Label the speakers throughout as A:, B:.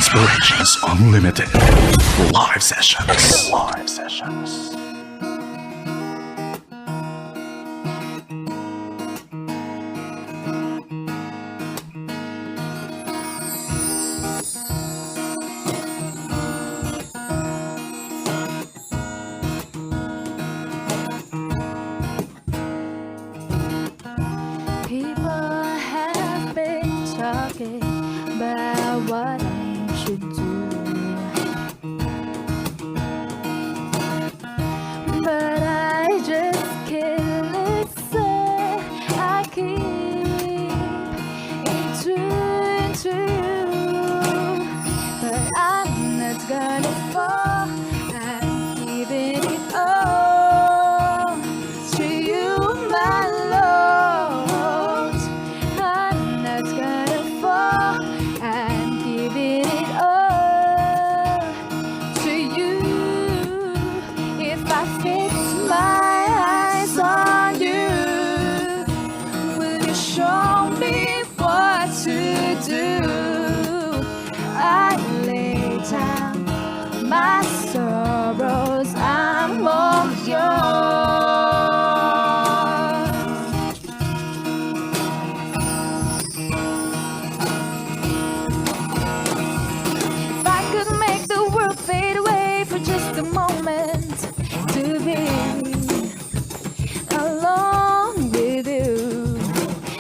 A: Inspirations Unlimited live sessions. Live sessions.
B: People have been talking about what I should do, but I just can't listen. I keep in tune to you, but I'm not gonna fall. I'm giving it all to you, my Lord. I'm not gonna fall. I'm giving it all to you. If I fix my eyes on you, will you show me what to do? I lay down my sorrows, I'm all yours. If I could make the world fade away for just a moment, to be alone with you.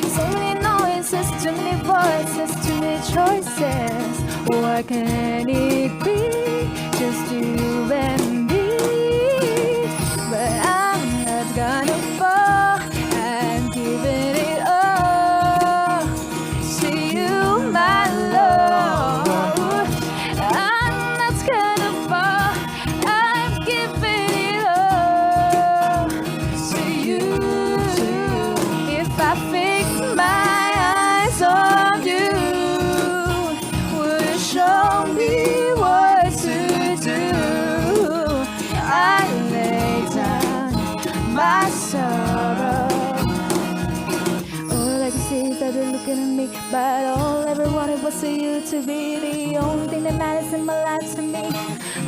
B: So many noises, too many voices, too many choices. What can it be? Just you and me. But I'm not gonna fall. I'm giving it all to you, my Lord. I'm not gonna fall. I'm giving it all to you. If I fix my eyes on you, will you show me what to do? I lay down my sorrow. All I can see is that you're looking at me, but all I ever wanted was for you to be the only thing that matters in my life to me.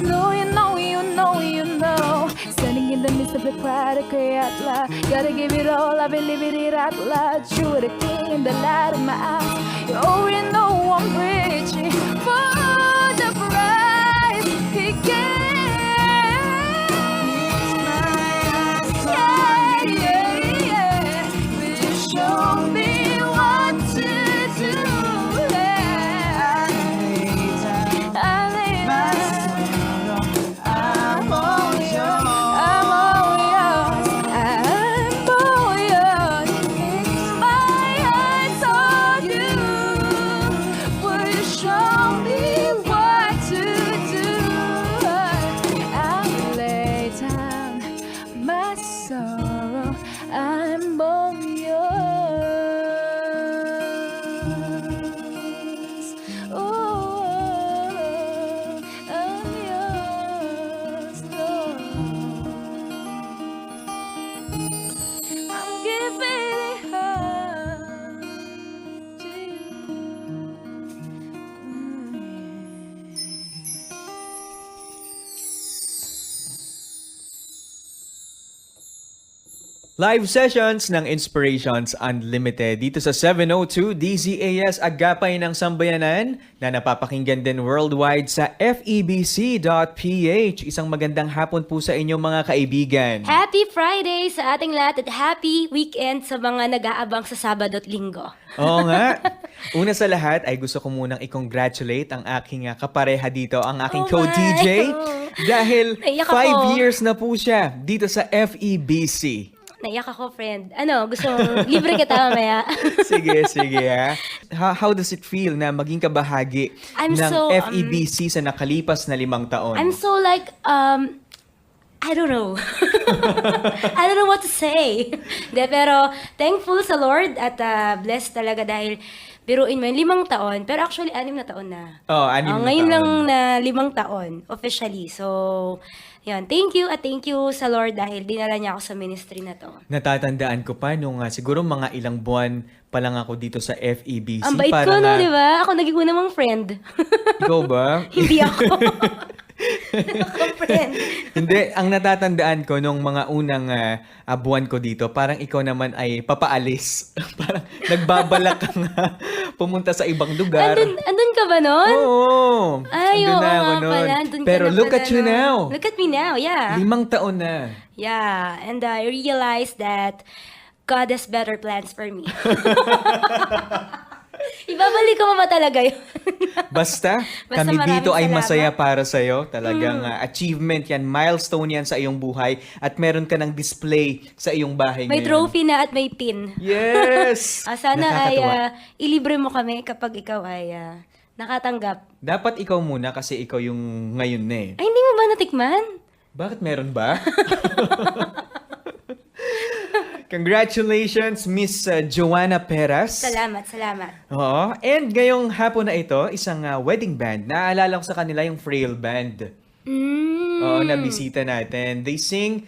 B: No, you know, you know, you know. Standing in the midst of the crowd, I cry out loud. Gotta give it all, I've been living it out loud. You are the king in the light of my eyes. You already know I'm reaching for the prize. He gave will you show me what to do? I lay down. I'm all yours. I'm all yours. I'm all yours. Fix my eyes on you. Will you show me what to do? I lay down my sorrow. I'm all yours. Oh, I'm yours, Lord. I'm giving it all to you.
C: Live sessions ng Inspirations Unlimited dito sa 702 DZAS Agapay ng Sambayanan na napapakinggan din worldwide sa febc.ph. Isang magandang hapon po sa inyong mga kaibigan.
D: Happy Friday sa ating lahat at happy weekend sa mga nag-aabang sa Sabado at Linggo.
C: Oo nga. Una sa lahat ay gusto ko munang i-congratulate ang aking kapareha dito, ang aking
D: Oh
C: co-DJ.
D: my.
C: Dahil
D: Naiyak
C: 5
D: ako.
C: years na po siya dito sa FEBC.
D: Naiyak ako, friend. Ano, gusto libre kita mamaya.
C: Sige, sige ha. How does it feel na maging kabahagi
D: I'm
C: ng
D: so,
C: FEBC sa nakalipas na 5 taon?
D: I'm so like, I don't know. I don't know what to say. De, pero thankful sa Lord at blessed talaga dahil biruin mo yun, 5 taon. Pero actually, 6 na taon na.
C: Oh, 6 na
D: ngayon
C: taon.
D: lang na 5 taon, officially. So, yan. Thank you at thank you sa Lord dahil dinala niya ako sa ministry na to.
C: Natatandaan ko pa nung siguro mga ilang buwan pa lang ako dito sa FEBC.
D: Ang bait ko,
C: Parang,
D: no, di ba? Ako naging una mong friend.
C: Ikaw ba?
D: Hindi ako. Ako-friend.
C: Hindi, ang natatandaan ko nung mga unang buwan ko dito, parang ikaw naman ay papaalis. Parang nagbabalak ka nga pumunta sa ibang lugar.
D: Andun ka ba nun?
C: Oo.
D: Ay,
C: andun
D: oo
C: na ako
D: nga
C: nun.
D: pala. Andun ka
C: Pero
D: na
C: look
D: pala
C: at you
D: nun.
C: now.
D: Look at me now, yeah.
C: 5 taon na.
D: Yeah, and I realized that God has better plans for me. Ibabalik ko ba talaga yun?
C: Basta,
D: Basta
C: kami dito ay
D: maraming
C: masaya
D: salamat.
C: para sa'yo. Talagang achievement yan, milestone yan sa iyong buhay. At meron ka ng display sa iyong bahay
D: May
C: ngayon.
D: trophy na at may pin.
C: Yes!
D: Sana ay
C: Nakakatuwa.
D: ilibre mo kami kapag ikaw ay nakatanggap.
C: Dapat ikaw muna kasi ikaw yung ngayon na eh.
D: Ay, hindi mo ba natikman?
C: Bakit meron ba? Congratulations, Miss Joanna Perez.
D: Salamat, salamat.
C: Oo. And ngayong hapon na ito, isang wedding band. Naaalala ko sa kanila yung Frail Band. Oo, na bisita natin. They sing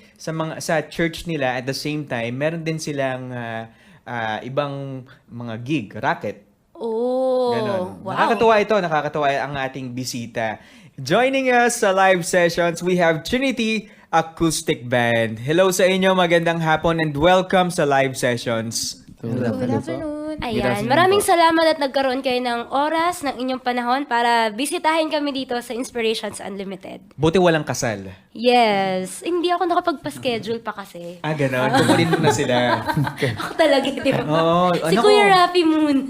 C: sa church nila at the same time. Meron din silang ibang mga gig, racket.
D: Oh,
C: Ganon.
D: wow.
C: Nakakatuwa ang ating bisita. Joining us sa live sessions, we have Trinity Acoustic Band. Hello sa inyo, magandang hapon and welcome sa live sessions.
B: Good afternoon.
D: Ayan, maraming salamat at nagkaroon kayo ng oras ng inyong panahon para bisitahin kami dito sa Inspirations Unlimited.
C: Buti walang kasal.
D: Yes, hindi ako nakapagpa-schedule pa kasi.
C: Ganon. Kukunin mo na sila.
D: Ako talaga, di ba?
C: Oo,
D: Si
C: ano
D: Kuya
C: ko?
D: Rafi muna.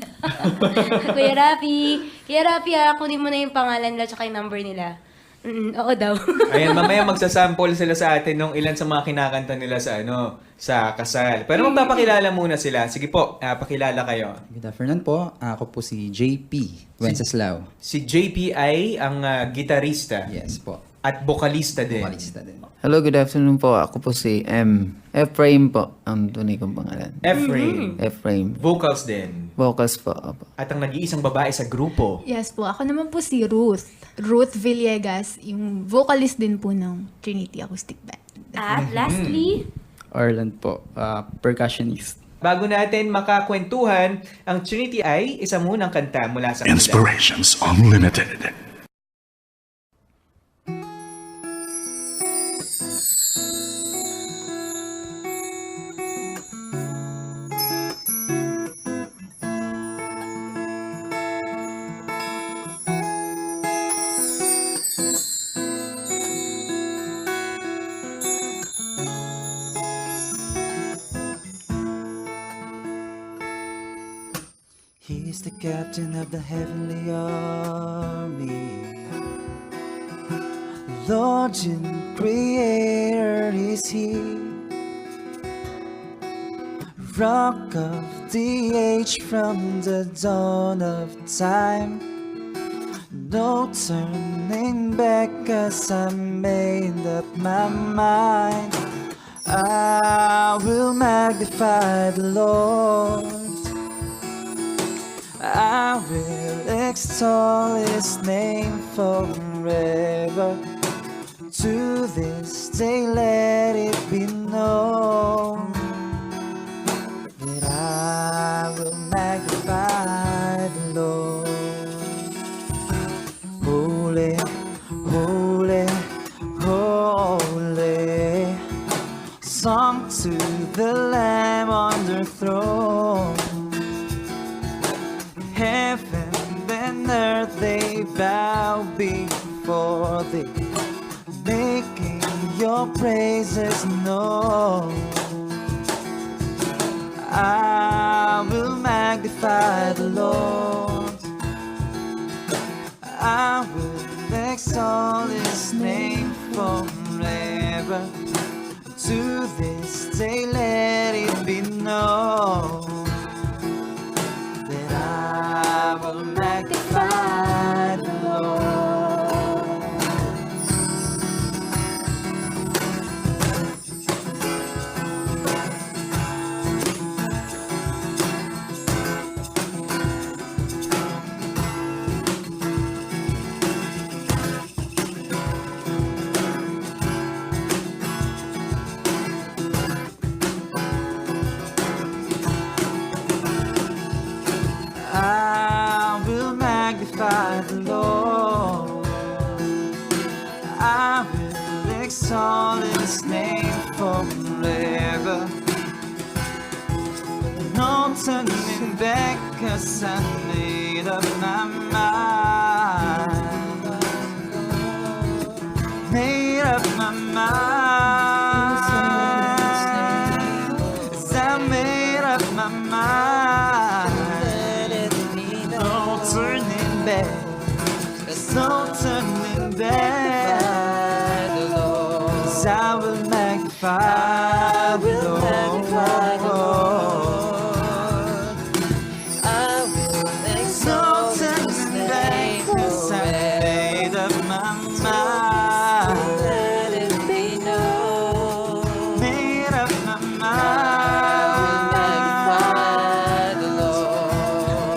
D: Kuya Rafi, kunin mo na yung pangalan nila at yung number nila. Oo daw.
C: Ayan, mamaya magsasample sila sa atin ng ilan sa mga kinakanta nila sa kasal. Pero magpapakilala muna sila. Sige po, pakilala kayo.
E: Good afternoon po. Ako po si JP Wenceslao.
C: Si JP ay ang gitarista
E: Yes po.
C: at bokalista din.
E: Vokalista din.
F: Hello, good afternoon po. Ako po si Ephraim po. Ang tunay kong pangalan.
C: Ephraim.
F: Ephraim.
C: Vocals din.
F: Vocals po. Opo.
C: At ang nag-iisang babae sa grupo.
B: Yes po, ako naman po si Ruth. Ruth Villegas, yung vocalist din po ng Trinity Acoustic Band.
D: At lastly,
F: Orland po. Percussionist.
C: Bago natin makakwentuhan, ang Trinity ay isa munang kanta mula sa kanila.
A: Inspirations Unlimited.
G: He's the captain of the heavenly army. Lord and Creator is He. Rock of the age from the dawn of time. No turning back 'cause I made up my mind. I will magnify the Lord. I will extol His name forever. To this day let it be known that I will magnify the Lord. Holy, holy, holy, song to the Lamb on the throne. Heaven and earth they bow before Thee, making Your praises known. I will magnify the Lord. I will exalt His name forever. To this day let it be known that I will magnify the Lord. I will exalt His name forever. No turning back, 'cause I made up my mind. Made up my mind. 'Cause I made up my mind. No turning back. There's no turning back. 'Cause I will magnify the Lord. There's no turning back. 'Cause I made up my mind. Made up my mind.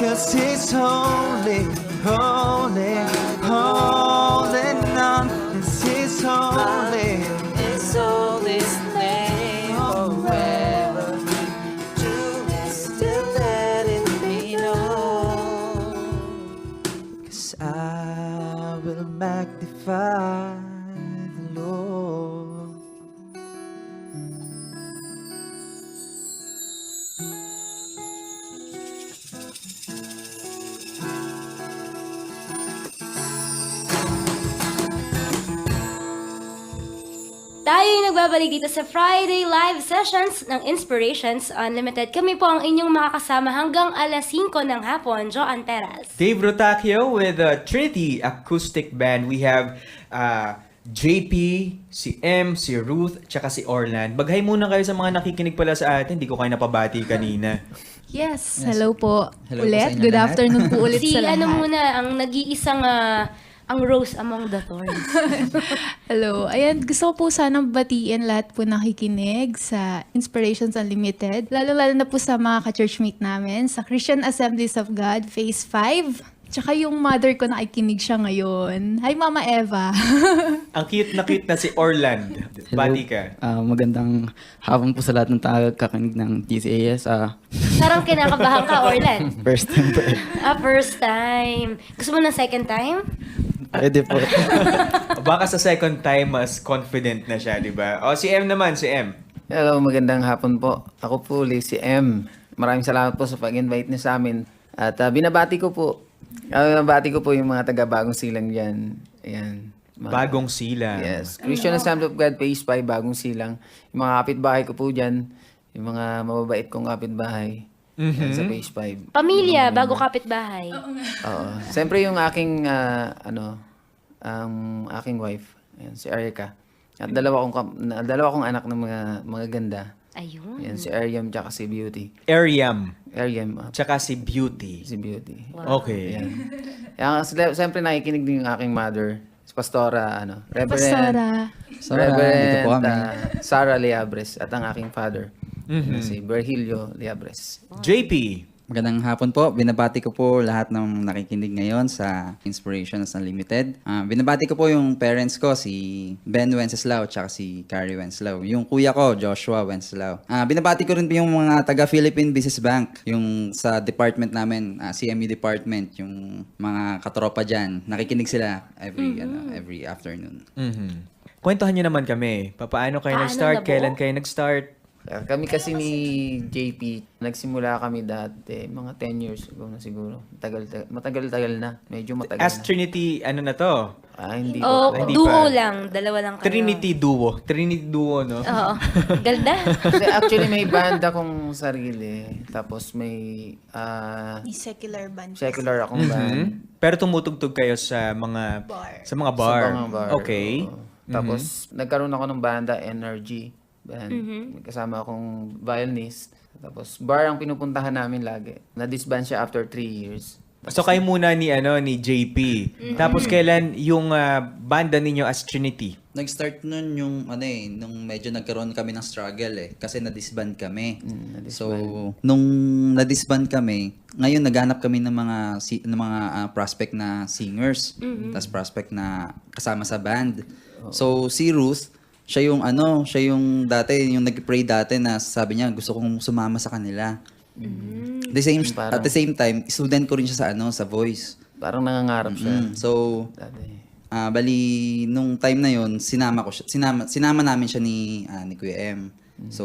G: 'Cause He's holy, holy, holy, none is His holy. His holy name forever. Still let it be known. 'Cause I will magnify the Lord.
D: Tayo yung nagbabalik dito sa Friday live sessions ng Inspirations Unlimited. Kami po ang inyong makakasama hanggang alas 5 ng hapon, Jo Anteras.
C: Dave Rotacchio with Trinity Acoustic Band. We have JP, si M, si Ruth, tsaka si Orland. Baghay muna kayo sa mga nakikinig pala sa atin. Hindi ko kayo napabati kanina.
B: Yes, hello po.
E: Hello po
B: ulit.
E: sa inyo
B: Good
E: lahat.
B: afternoon po ulit
D: Si
B: sa lahat.
D: ano muna, ang nag-iisang ang rose among the thorns.
B: Hello. Ayan, gusto ko po sanang batiin lahat po nakikinig sa Inspirations Unlimited. Lalo-lalo na po sa mga ka-churchmate namin sa Christian Assemblies of God, Phase 5. Tsaka yung mother ko nakikinig siya ngayon. Hi, Mama Eva.
C: Ang cute na si Orland. Bati ka.
F: Magandang hapon po sa lahat ng tagakakinig ng TCAS.
D: Parang kinakabahan ka, Orlan.
F: First time po.
D: First time. Gusto mo ng second time?
F: Pwede po.
C: Baka sa second time, mas confident na siya, di ba? O, si M naman, si M.
F: Hello, magandang hapon po. Ako po ulit si M. Maraming salamat po sa pag-invite niyo sa amin. At binabati ko po yung mga taga-Bagong Silang dyan. Ayan.
C: Bagong Silang.
F: Yes. Christian Assembly of God, Phase 5, Bagong Silang. Yung mga kapitbahay ko po dyan. Yung mga mababait kong kapitbahay. Yan sa Phase 5.
D: Pamilya, bago kapitbahay.
F: Oo. Siyempre yung aking, aking wife. Ayan, si Erica. At dalawa kong anak ng mga ganda.
D: Ayun.
F: Ayan, si Ariam tsaka si Beauty.
C: Ariam.
F: Ariam,
C: Tsaka si Beauty.
F: si Beauty.
C: Okay.
F: Ayan. Siyempre nakikinig din yung aking mother, si Pastora,
B: Pastora.
E: Dito po kami.
F: Sarah Liabres, at ang aking father, si Virgilio Liabres.
C: JP.
E: Magandang hapon po. Binabati ko po lahat ng nakikinig ngayon sa Inspirations Unlimited. Binabati ko po yung parents ko, si Ben Wenceslao at si Carrie Wenceslao. Yung kuya ko, Joshua Wenceslao. Binabati ko rin po yung mga taga-Philippine Business Bank, yung sa department namin, CMU department, yung mga katropa dyan. Nakikinig sila every afternoon.
C: Kwentuhan niyo naman kami. Paano kayo
D: Paano
C: nag-start?
D: nabuo?
C: Kailan kayo nag-start?
F: Kami kasi ni JP, nagsimula kami dati, mga 10 years ago na siguro. Matagal na. Medyo matagal
C: As
F: na.
C: Trinity, ano na to?
F: Hindi
D: O,
F: ko.
C: Hindi
D: duo
C: pa.
D: lang. Dalawa lang kayo.
C: Trinity Duo. Trinity Duo, no?
D: Oo. Ganda.
F: Kasi actually may band akong sarili. Tapos may
B: Secular band.
F: secular akong band.
C: Pero tumutugtog kayo sa mga
B: Bar.
C: Sa mga bar.
F: Sa mga bar.
C: Okay.
F: Oo. Tapos nagkaroon ako ng banda, Energy Band. May kasama akong violinist. Tapos bar ang pinupuntahan namin lagi. Na-disband siya after 3 years.
C: So kayo muna ni JP. Tapos kailan yung banda ninyo as Trinity?
E: Nag-start nun yung nung medyo nagkaroon kami ng struggle Kasi na-disband kami. So, nung na-disband kami, ngayon naghanap kami ng mga prospect na singers. Tapos prospect na kasama sa band. So, si Ruth, siya yung nag-pray dati na sabi niya, gusto kong sumama sa kanila. At the same time, student ko rin siya sa Voice.
F: Parang nangangarap siya.
E: So,
F: Dati.
E: bali, nung time na yon sinama ko siya, sinama namin siya ni Kuya M. So,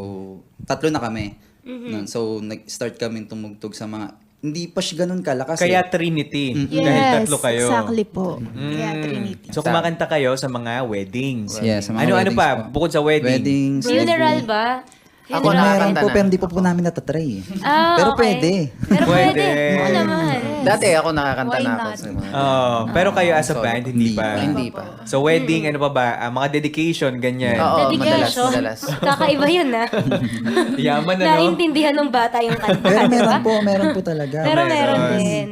E: tatlo na kami. Nun. So, nag-start kami tumugtog sa mga, hindi pa siya ganun kalakas.
C: Kaya Trinity. Dahil
B: Yes,
C: tatlo kayo.
B: exactly po. Kaya Trinity.
C: So kumakanta kayo sa mga weddings.
E: Yes, sa mga
C: Ano
E: weddings
C: pa?
E: po.
C: Bukod sa wedding.
E: Weddings.
D: Funeral ba?
F: Ako
E: Meron
F: nakakanta
E: po,
F: na.
E: pero hindi po namin natatry.
D: Ah,
E: Pero
D: okay.
E: pwede.
D: Pero pwede.
C: Pwede.
D: Oo naman.
F: Dati ako nakakanta
B: Why
F: na ako
B: not?
F: sa mga...
C: Pero kayo as a band, hindi pa.
F: Hindi pa.
C: So wedding, ano pa ba? Mga dedication, ganyan.
F: Oo,
D: Dedication.
F: madalas.
D: Kakaiba yun, ha?
C: Yaman na, no?
D: Naintindihan ng bata yung kanta,
E: Pero
D: di ba?
E: meron po talaga.
D: Pero meron
C: Meron.
D: din.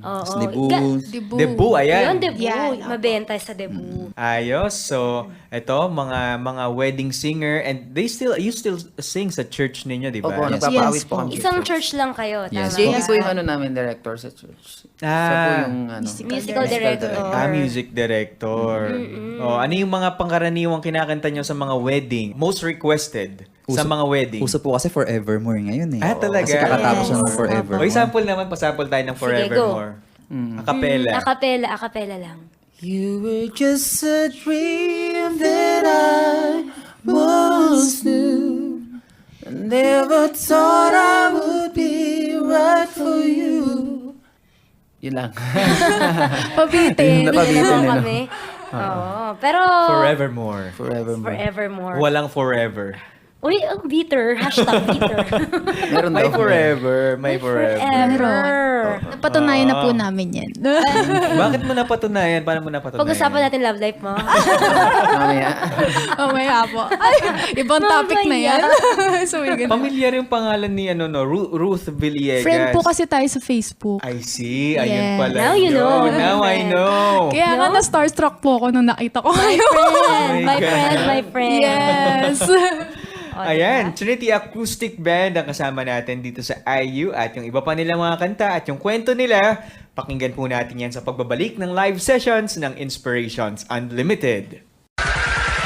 D: Oo.
E: Debut.
C: Debut, ayan.
D: Yun, debut.
B: Yeah.
D: Mabenta sa debut.
C: Ayos. So, ito, mga wedding singer, and you still sing sa church ninyo, di ba?
F: Opo,
E: Yes.
F: nagpapaawit
B: Yes
F: po
B: po.
F: kami.
D: Isang church lang kayo, tama?
E: Yes.
F: JB po yung ano namin, director sa church. Siya po yung ano.
D: Musical director.
C: Music director. Oh, ano yung mga pangkaraniwang kinakanta nyo sa mga wedding? Most requested sa mga wedding?
E: Uso po kasi Forevermore ngayon eh.
C: Talaga?
E: Kasi kakatapos
B: Yes.
E: ng Forevermore.
C: O, sample naman, pasample tayo ng Forevermore. Acapella.
D: Acapella lang.
G: You were just a dream that I once knew. I never thought I would be right for you.
F: Yun lang.
B: Pabitin.
D: Hindi naman kami. Oo. Pero...
C: Forevermore.
D: Forevermore.
C: Walang forever.
D: Uy, ang bitter. Hashtag bitter.
F: Meron
C: May
F: daw.
C: forever. May forever.
D: Forever.
B: Napatunayan na po namin yan.
C: Bakit mo napatunayan? Paano mo napatunayan?
D: Pag-usapan natin love life mo.
F: Mamaya.
B: Oh, may po. Ay, ibang topic na yan. So, may ganun.
C: Pamilyar yung pangalan ni Ruth Villegas.
B: Friend po kasi tayo sa Facebook.
C: I see. Ayun
B: Yes.
C: pala.
D: Now you
C: yun.
D: know.
C: Now I know.
B: Kaya nga na-starstruck po ako nung nakita ko kayo.
D: My friend.
B: Yes.
C: Ayan, Trinity Acoustic Band ang kasama natin dito sa IU at yung iba pa nilang mga kanta at yung kwento nila, pakinggan po natin yan sa pagbabalik ng live sessions ng Inspirations Unlimited.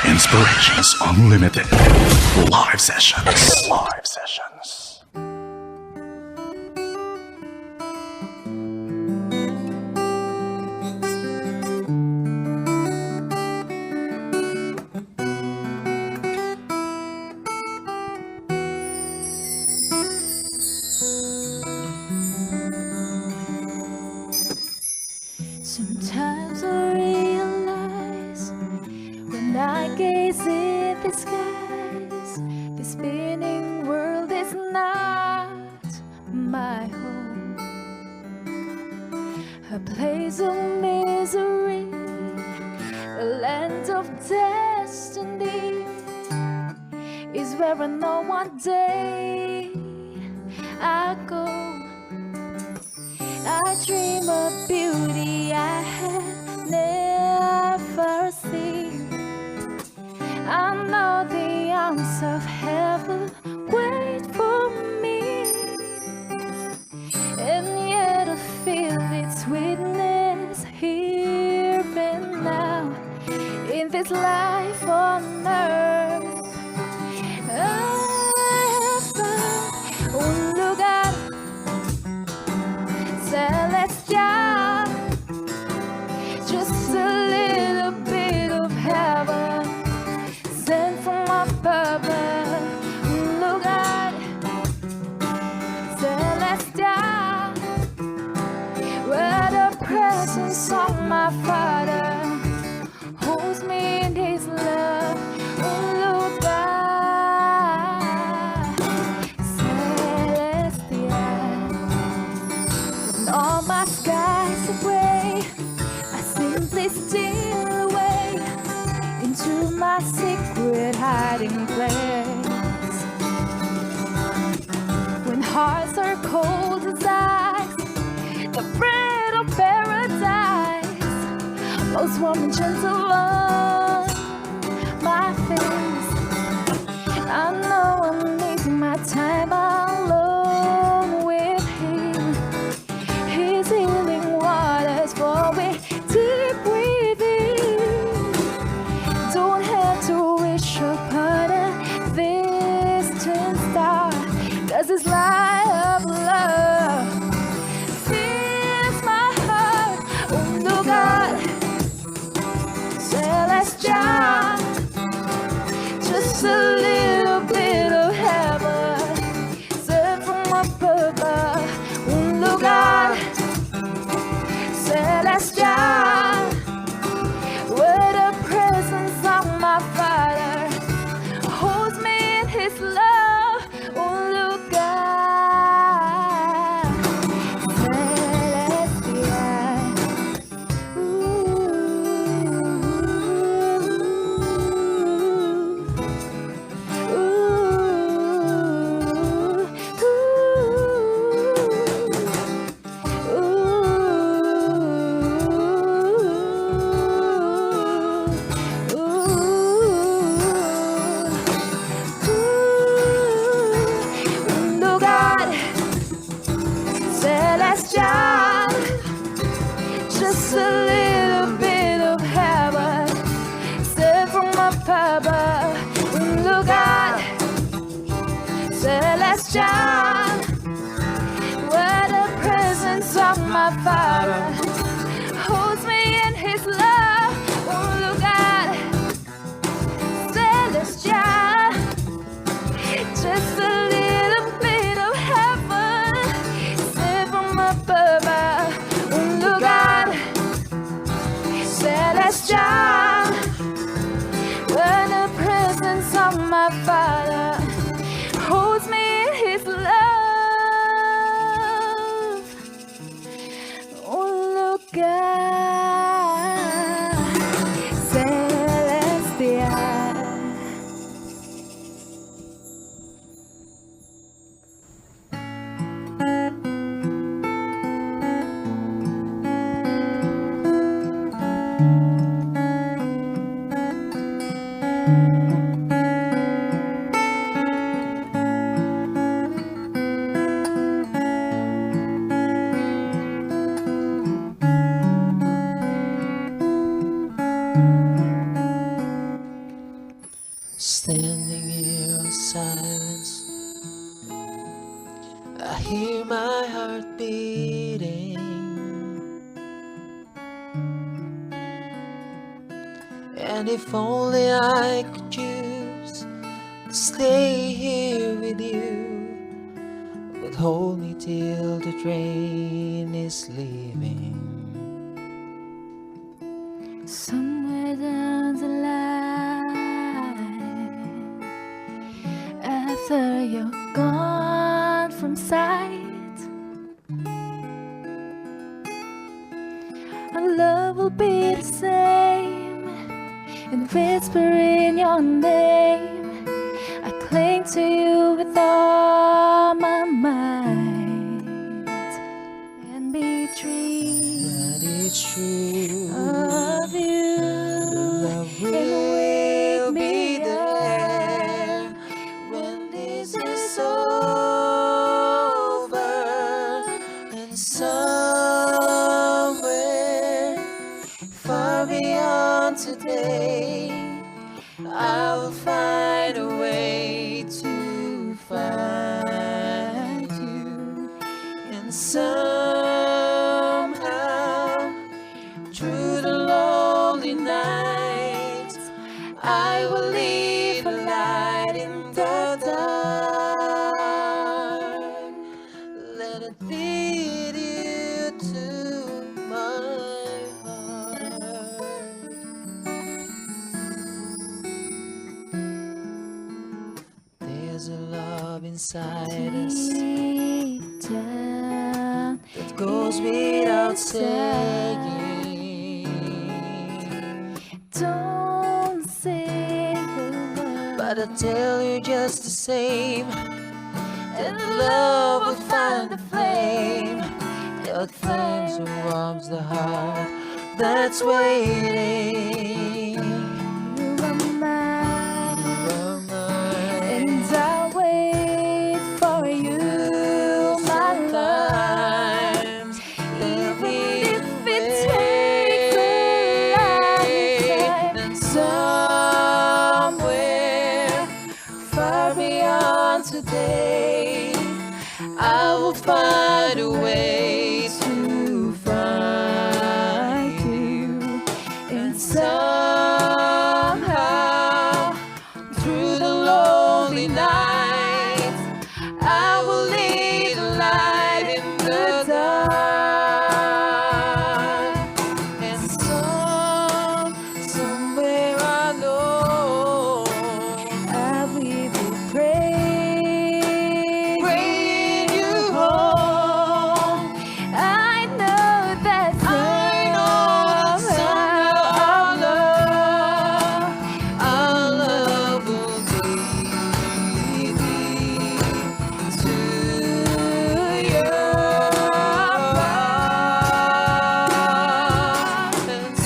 A: Inspirations Unlimited. Live sessions. Live sessions.
B: Sometimes I realize when I gaze in the skies, the spinning world is not my home. A place of misery, a land of destiny is where I know one day I go. I dream of beauty I have never seen. I know the arms of heaven wait for me, and yet I feel its witness here and now in this life on earth. I have found, oh look at celestial, just a little bit of heaven sent from above. Look at celestial, where the presence of my Father holds me in His love. Look at celestial. When all my skies are gray, I simply steal away into my secret hiding place. When hearts are cold as ice, the bread of paradise flows warm and gentle on my face. I know I'm wasting my time alone with Him. His healing waters flowing deep within. Don't have to wish upon a distant star, 'cause His light of love fills my heart. pasture. When the presence of my Father holds me in His love. Oh, look at Celestial.
G: Standing here in silence, I hear my heart beating. And if only I could choose to stay here with you, but hold me till the train is leaving.
B: Somewhere down the line, after you're gone from sight, our love will be the same, and whispering your name, I cling to you with all my might, and be
G: But it's true,
B: of you,
G: love will be there when this is over. And somewhere far beyond today, I will find a way to find you. And somehow, through the lonely nights, I will leave a light in the dark. Let it lead you to my heart. There's a love inside us
B: deep down.
G: that goes without saying.
B: Don't say the word,
G: But I tell you just the same, that love will find the flame, that flame warms the heart that's waiting.
B: you are mine,
G: You're mine.
B: and I'll wait for you, my love.
G: Sometimes,
B: Even if it
G: wait,
B: takes a lifetime,
G: then somewhere far beyond today, I will find a way to find you. And somehow, through the lonely nights, I will lead a light in the dark. And somewhere I know
B: I will be praying you home. I know that somehow
G: our love will lead me to your heart. And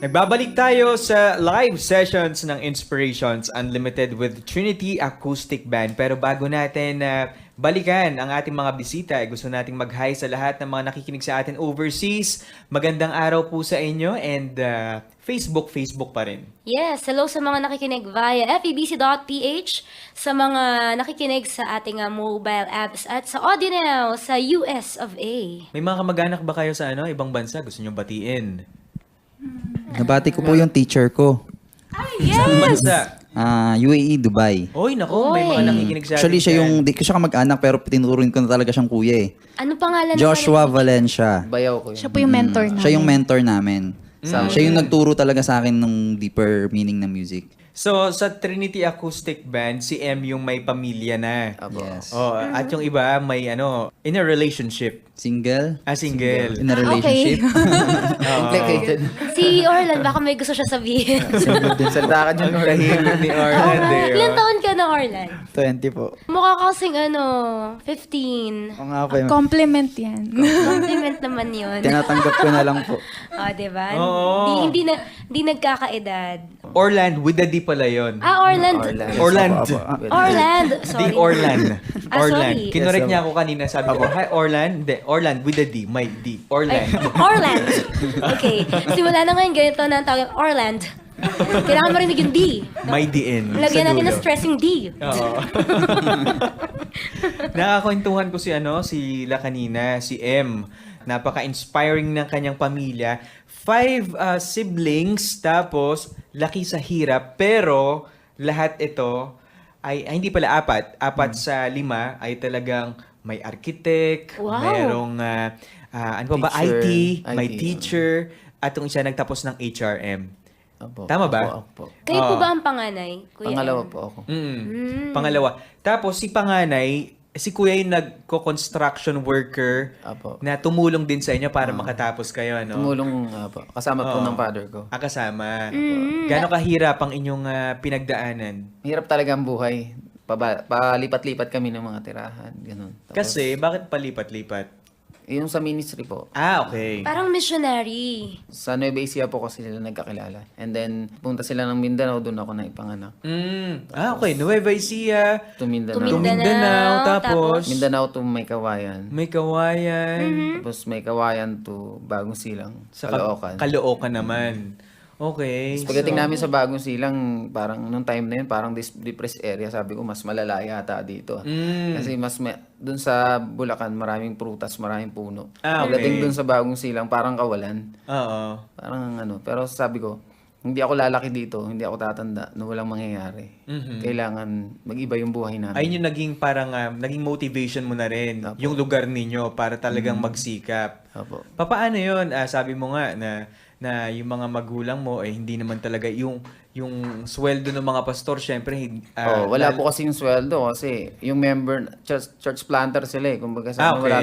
C: Nagbabalik tayo sa live sessions ng Inspirations Unlimited with Trinity Acoustic Band. Pero bago natin balikan ang ating mga bisita, gusto nating mag-hi sa lahat ng mga nakikinig sa atin overseas. Magandang araw po sa inyo and Facebook pa rin.
D: Yes, hello sa mga nakikinig via febc.ph, sa mga nakikinig sa ating mobile apps at sa Audio Now sa US of A.
C: May mga kamag-anak ba kayo sa ibang bansa? Gusto nyo batiin?
E: Nabati ko po yung teacher ko.
C: Saan bansa?
E: UAE, Dubai.
C: Oy, naku, may mga nakikinig sa atin.
E: Actually, siya
C: dyan.
E: di ko siya kamag-anak pero tinuruin ko na talaga siyang kuya eh.
D: Ano pangalan
E: Joshua Valencia.
F: Bayaw ko yun.
B: Siya po yung mentor namin.
E: Siya yung mentor namin. Siya yung nagturo talaga sa akin ng deeper meaning ng music.
C: So, sa Trinity Acoustic Band, si M yung may pamilya na.
E: Yes.
C: Oh, at yung iba may in a relationship.
E: Single?
C: Single.
E: In a relationship?
F: Complicated.
D: Si Orlan, baka may gusto siya sabihin.
F: Salita ka dyan,
C: Ang tahimik ni Orland eh.
D: Ilan taon ka na, Orlan?
H: 20 po.
D: Mukha kasing 15.
H: O nga po,
B: Compliment yan.
D: Compliment naman yun.
H: tinatanggap ko na lang po.
D: Diba?
C: Oo.
D: Hindi nagkakaedad.
C: Orland with the D pala yun.
D: Orland.
C: Orland.
D: Orland.
C: Di
D: Sorry.
C: Orland. Orland.
D: Sorry.
C: Kinorek niya ako kanina. Sabi ko, hi Orland. Hindi, Orland with the D. May D.
D: Ay,
C: Orland.
D: Orland. Okay. Simula na ngayon, ganito na ang tawag. Orland. Kailangan marinig yung D.
C: May D in.
D: Lagyan
C: sa
D: natin ng
C: dulo.
D: stressing D.
C: Oo. Nakakwentuhan ko si La kanina, si M. Napaka-inspiring ng kanyang pamilya. 5 siblings, tapos laki sa hirap, pero lahat ito ay hindi pala apat. Apat sa 5 ay talagang may architect,
D: Wow.
C: mayroong ano pa ba,
F: Teacher,
C: IT, may
F: IT,
C: teacher, at yung isa nagtapos ng HRM.
F: Opo.
C: Tama ba?
F: Opo.
D: Kayo po
C: Oo.
D: ba ang panganay? Kuya
F: Pangalawa
D: M?
F: po ako.
C: Pangalawa. Tapos si panganay, si kuya yung nagko-construction worker
F: Apo.
C: na tumulong din sa inyo para makatapos kayo, ano?
F: Tumulong po. Kasama po
C: Oo.
F: ng father ko.
C: Kasama. Gano'ng kahirap ang inyong pinagdaanan?
F: Hirap talaga ang buhay. Palipat-lipat kami ng mga tirahan. Ganun. Tapos,
C: Kasi, bakit palipat-lipat?
F: yung sa ministry po,
C: Okay.
D: Parang missionary.
F: sa Nueva Ecija po kasi sila nagkakilala. And then, punta sila ng Mindanao, doon ako na ipanganak.
C: Okay. Nueva Ecija,
F: To Mindanao.
D: To Mindanao,
C: Mindanao, tapos
F: Mindanao to May Kawayan.
C: may Kawayan,
F: Tapos May Kawayan to Bagong Silang. Sa Caloocan.
C: Caloocan naman. Okay.
F: Pagdating namin sa Bagong Silang, parang nung time na yun, parang depressed area. Sabi ko, mas malala yata dito. Kasi dun sa Bulacan, maraming prutas, maraming puno. Pagdating
C: Okay.
F: dun sa Bagong Silang, parang kawalan.
C: Oo.
F: Parang pero sabi ko, hindi ako lalaki dito, hindi ako tatanda na walang mangyayari. Kailangan mag-iba yung buhay namin.
C: Ayun yung naging parang naging motivation mo na rin, yung lugar ninyo para talagang magsikap.
F: Opo.
C: Paano 'yon? Sabi mo nga na yung mga magulang mo hindi naman talaga yung sweldo ng mga pastor, syempre
F: Wala po kasi yung sweldo kasi yung member church planter sila eh. Kumbaga sa
C: Okay.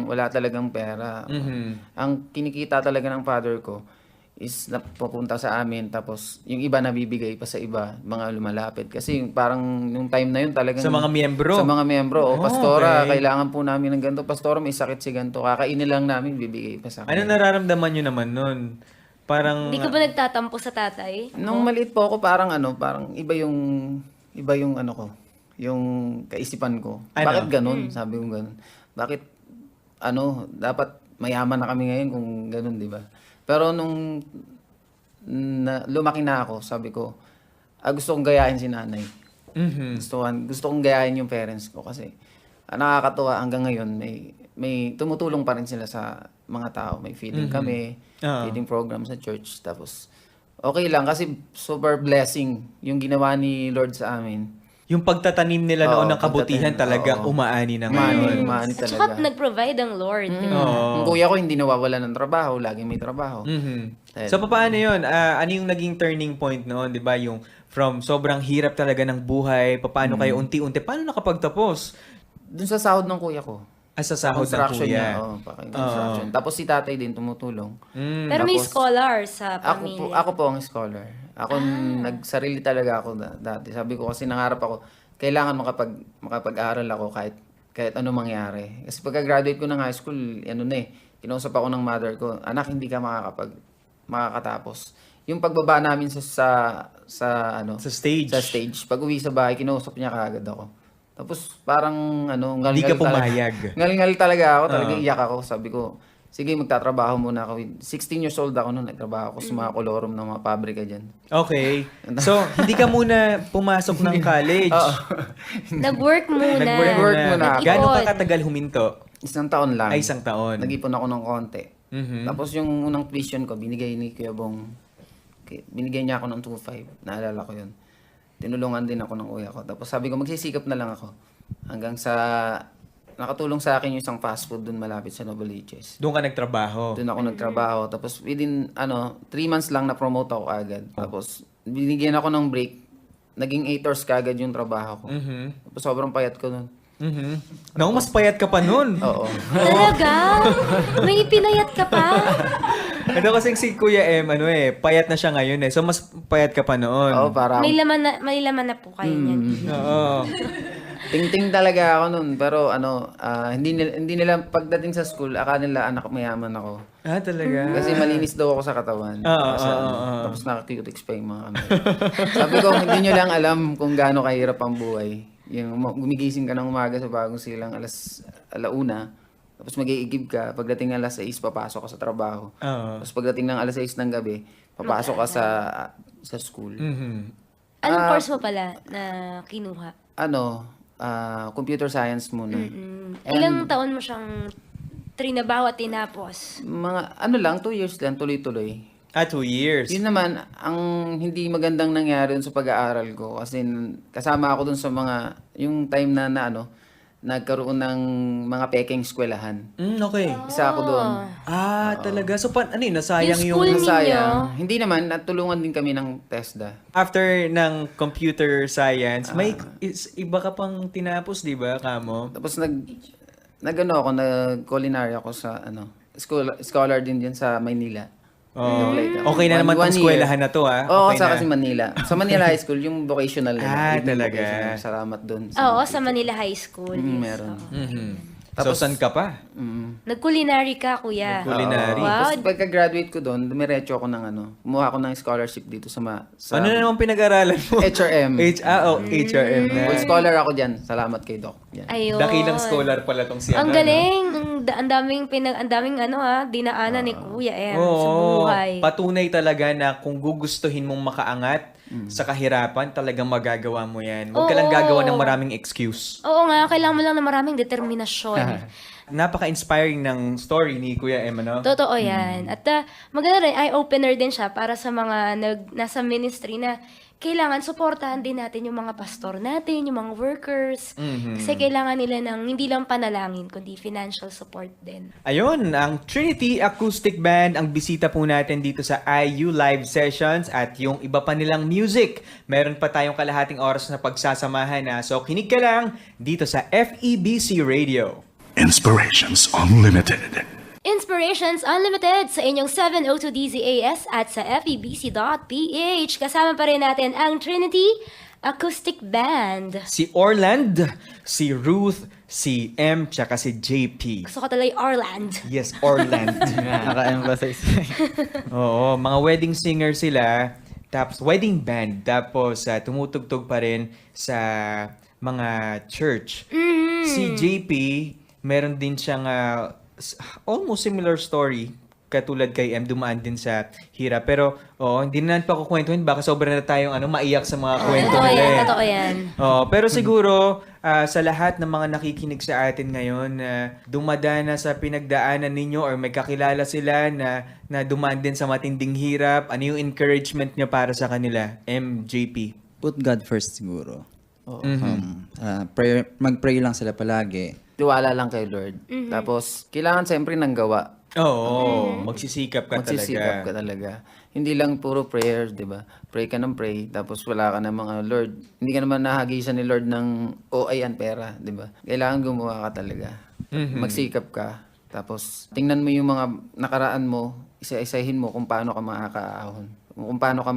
F: wala talagang pera. Ang kinikita talaga ng father ko is napupunta sa amin tapos yung iba nabibigay pa sa iba, mga lumalapit. Kasi yung parang yung time na yun talagang
C: Sa mga miyembro?
F: Sa mga miyembro. Pastora,
C: okay.
F: kailangan po namin ng ganito. Pastora, may sakit si ganito. Kakainin lang namin, bibigay pa sa
C: Ano
F: akin.
C: nararamdaman nyo naman nun? Parang
D: Hindi ka ba nagtatampo sa tatay?
F: Nung maliit po ako, parang iba yung ano ko, yung kaisipan ko.
C: Ano?
F: Bakit ganun? Sabi ko ganun. Bakit, dapat mayaman na kami ngayon kung ganun, di ba? Pero nung lumaki na ako, sabi ko, gusto kong gayahin si nanay. Gusto kong gayahin yung parents ko kasi nakakatuwa hanggang ngayon, may tumutulong pa rin sila sa mga tao. May feeding kami, feeding program sa church. Tapos, okay lang kasi super blessing yung ginawa ni Lord sa amin.
C: yung pagtatanim nila noon ng kabutihan
F: pagtatanim,
C: talagang
F: oo.
C: umaani na ngayon.
F: Maani
D: At
F: talaga.
D: saka nag-provide ang Lord. di ba?
F: Yung kuya ko hindi nawawala ng trabaho, lagi may trabaho.
C: So paano 'yon? Ano yung naging turning point noon, 'di ba? Yung from sobrang hirap talaga ng buhay, paano kayo unti-unti paano nakapagtapos?
F: Dun sa sahod ng kuya ko.
C: Sa sahod ng
F: Construction
C: kuya.
F: niya. Construction. Tapos si tatay din tumutulong.
D: Pero may
F: Tapos,
D: scholar sa pamilya.
F: Ako po ang scholar. Ako nagsarili talaga ako dati. Sabi ko kasi nangarap ako, kailangan makapag-aral ako kahit ano mangyari. Kasi pagka-graduate ko ng high school, kinausap ako ng mother ko, anak, hindi ka makakatapos. yung pagbaba namin
C: Sa stage.
F: sa stage, pag uwi sa bahay, kinausap niya kaagad ako. Tapos parang
C: Hindi ka pumayag.
F: Ngal-ngal talaga ako, talagang iyak ako. Sabi ko, sige, magtatrabaho muna ako. 16 years old ako noon, nagtrabaho ako sa mga kolorum ng mga pabrika dyan.
C: Okay. So, hindi ka muna pumasok ng college.
D: Nag-work muna.
F: Nag-work muna.
D: Nag-ipon.
C: Gano'n ka katagal huminto?
F: Isang taon lang.
C: Ay, isang taon.
F: Nag-ipon ako ng konti.
C: Mhm.
F: Tapos yung unang tuition ko, binigay ni Kuya Bong. Binigay niya ako ng 2,500. Naalala ko yun. Tinulungan din ako ng kuya ko. Tapos sabi ko, magsisikap na lang ako. Hanggang sa nakatulong sa akin yung isang fast food dun malapit sa Novaliches.
C: Doon ka nagtrabaho.
F: Doon ako nagtrabaho. Tapos within 3 months lang na-promote ako agad. Tapos binigyan ako ng break. Naging 8 hours kagad yung trabaho ko. Tapos sobrang payat ko nun.
C: Naku, mas payat ka pa nun.
F: Oo.
D: Talaga? May pinayat ka pa?
C: Ito kasing si Kuya M, payat na siya ngayon So, mas payat ka pa noon.
F: Oo, parang
D: May laman na po kayo niyan.
C: Oo.
F: ting-ting talaga ako nun. Pero hindi nila pagdating sa school, akala nila anak mayaman ako.
C: Ah, talaga?
F: Kasi malinis daw ako sa katawan.
C: Oo,
F: Tapos nakakute pa yung mga kamay. Sabi ko, hindi nyo lang alam kung gaano kahirap ang buhay. Yung gumigising ka ng umaga sa bagong silang alauna, tapos mag-iigib ka. Pagdating ng alas 6, papasok ka sa trabaho.
C: Oo.
F: Tapos pagdating ng alas 6 ng gabi, papasok ka sa school.
D: Anong course mo pala na kinuha?
F: Computer science muna.
D: Ilang taon mo siyang trinabaho at tinapos?
F: Mga 2 years lang, tuloy-tuloy.
C: 2 years.
F: Yun naman, ang hindi magandang nangyari dun sa pag-aaral ko. Kasi kasama ako dun sa yung time na nagkaroon ng mga peking eskwelahan.
C: Okay.
F: Isa ako doon.
C: Talaga? So, nasayang
D: Yung school
C: yung...
D: ninyo?
F: Sayang. Hindi naman, natulungan din kami ng TESDA.
C: After ng computer science, may iba ka pang tinapos, di ba, Kamo?
F: Tapos nag-culinary ako sa scholar din dyan sa Maynila.
C: Okay na naman tong eskwelahan na to, ha?
F: Oo,
C: Okay
F: sa
C: na.
F: kasi Manila. Sa Manila High School, yung vocational nila. Yung
C: talaga.
F: vocational. Salamat doon.
D: Oo, sa Manila High School.
F: Meron.
C: So, saan ka pa?
D: Nag-culinary ka, kuya.
C: Culinary.
D: Wow.
F: Tapos pagka-graduate ko doon, dumiretso ako ng kumuha ako ng scholarship dito sa
C: Ano na naman pinag-aralan mo?
F: HRM.
C: HRM na.
F: Full scholar ako dyan. Salamat kay Doc. Yan.
D: Ayun.
C: Dakilang scholar pala tong si
D: Ang
C: ano,
D: galing. Ang daming dinaanan ni Kuya M sa buhay.
C: Patunay talaga na kung gugustuhin mong makaangat sa kahirapan, talagang magagawa mo yan. Huwag ka lang
D: Oo.
C: gagawa ng maraming excuse.
D: Oo nga, kailangan mo lang ng maraming determinasyon.
C: Napaka-inspiring ng story ni Kuya M, ano?
D: Totoo yan. At maganda rin, eye-opener din siya para sa mga nasa ministry na kailangan suportahan din natin yung mga pastor natin, yung mga workers. Kasi kailangan nila ng hindi lang panalangin, kundi financial support din.
C: Ayun, ang Trinity Acoustic Band ang bisita po natin dito sa IU Live Sessions at yung iba pa nilang music. Meron pa tayong kalahating oras na pagsasamahan na. So kinig ka lang dito sa FEBC Radio.
A: Inspirations Unlimited.
D: Inspirations Unlimited sa inyong 702 DZAS at sa febc.ph. Kasama pa rin natin ang Trinity Acoustic Band.
C: Si Orland, si Ruth, si M, tsaka si JP.
D: Gusto ko talaga Orland.
C: Yes, Orland.
H: Naka-emphasize.
C: Oo, mga wedding singer sila, tapos wedding band, tapos tumutugtog pa rin sa mga church. Si JP, meron din siyang almost similar story katulad kay M, dumaan din sa hirap. Pero, hindi na natin pa kukwentuhin. Baka sobra na tayong maiyak sa mga kwento
D: Totoo
C: nila.
D: yan, totoo yan.
C: Pero siguro, sa lahat ng mga nakikinig sa atin ngayon na dumadana sa pinagdaanan ninyo or may kakilala sila na dumaan din sa matinding hirap, ano yung encouragement nyo para sa kanila? MJP.
E: Put God first siguro. Mag-pray lang sila palagi.
F: Tiwala lang kay Lord. Tapos, kailangan siyempre ng gawa.
C: Oo, magsisikap ka
F: Magsisikap ka talaga. Hindi lang puro prayers, di ba? Pray ka ng pray, tapos wala ka namang Lord. Hindi ka naman nahagisan ni Lord ng, ayan, pera, di ba? Kailangan gumawa ka talaga. Magsikap ka. Tapos, tingnan mo yung mga nakaraan mo, isa-isahin mo kung paano ka makakaahon. Kung paano ka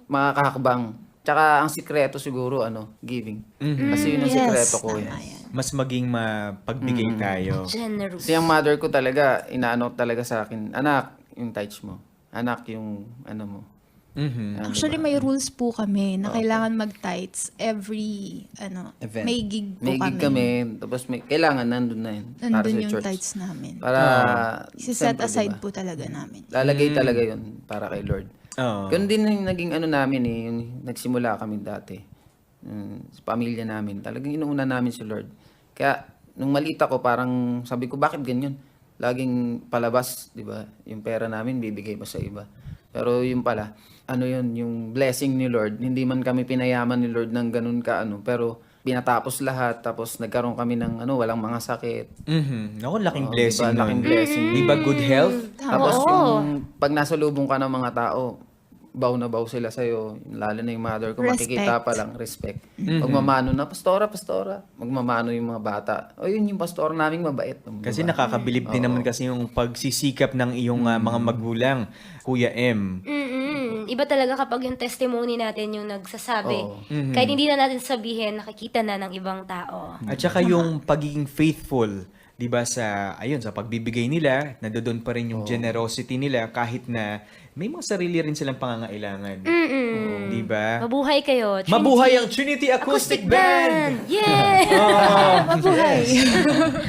F: makakahakbang. Tsaka ang sikreto siguro, giving. Kasi yun ang sikreto ko.
C: Mas maging mapagbigay tayo.
D: Generous.
F: Kasi ang mother ko talaga, inaano talaga sa akin, anak, yung tithes mo. anak yung ano mo.
C: Mhm.
B: Actually, may rules po kami na kailangan mag-tights every,
E: Event.
B: may gig po
F: May gig kami, tapos kailangan nandun na yun. para
B: Nandun
F: sa
B: yung
F: church.
B: tights namin.
F: Para,
B: Isi-set
F: siyempre,
B: aside
F: diba?
B: po talaga namin.
F: Lalagay talaga yun para kay Lord.
C: Oo.
F: Ganun din yung naging ano namin yung nagsimula kami dati. Sa pamilya namin. Talagang inuuna namin si Lord. Kaya, nung maliit ako, parang sabi ko, bakit ganyan? Laging palabas, di ba? Yung pera namin, bibigay pa sa iba. Pero yung pala, ano yun, yung blessing ni Lord, hindi man kami pinayaman ni Lord ng ganun ka, pero pinatapos lahat, tapos nagkaroon kami ng, walang mga sakit.
C: Mhm. Naku, laking
F: Oo,
C: blessing
F: diba? Laking
C: nun.
F: blessing.
C: Di ba good health?
F: Tapos yung pag nasa lubong ka ng mga tao, baw na baw sila sa'yo. Lalo na yung mother ko, makikita pa lang, respect. Magmamano na, pastora. Magmamano yung mga bata. O yun yung pastora naming mabait.
C: Kasi
F: Diba?
C: nakakabilib din naman kasi yung pagsisikap ng iyong mga magulang, Kuya M.
D: Iba talaga kapag yung testimony natin yung nagsasabi.
F: Oo.
D: Kahit hindi na natin sabihin, nakikita na ng ibang tao.
C: At saka yung pagiging faithful, 'di ba, sa pagbibigay nila, nandoon pa rin yung generosity nila kahit na may mga sarili rin silang pangangailangan. 'Di ba?
D: Mabuhay kayo. Trinity
C: Mabuhay ang Trinity Acoustic Band!
D: Yeah! Mabuhay!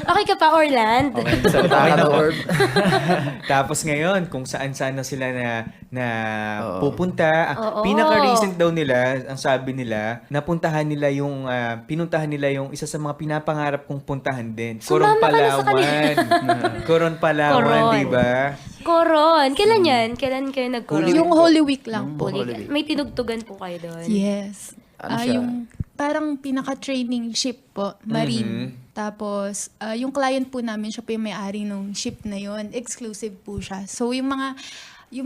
D: Okay ka pa, Orland?
F: Salita ka Lord.
C: Tapos ngayon, kung saan-saan na sila na pupunta.
D: Oo.
C: Pinaka-recent daw nila, ang sabi nila, pinuntahan nila yung isa sa mga pinapangarap kong puntahan din. Coron
D: Sumama ka na sa
C: Palawan. Coron Palawan,
D: Coron.
C: di ba?
D: Coron. Kailan yan? Kailan kayo nag-coron?
B: Yung Holy Week lang po.
D: May tinugtugan po kayo doon.
B: Yes.
F: Ano siya?
B: Yung parang pinaka-training ship po, marine. Tapos, yung client po namin, siya po yung may-ari nung ship na yon. Exclusive po siya. So, yung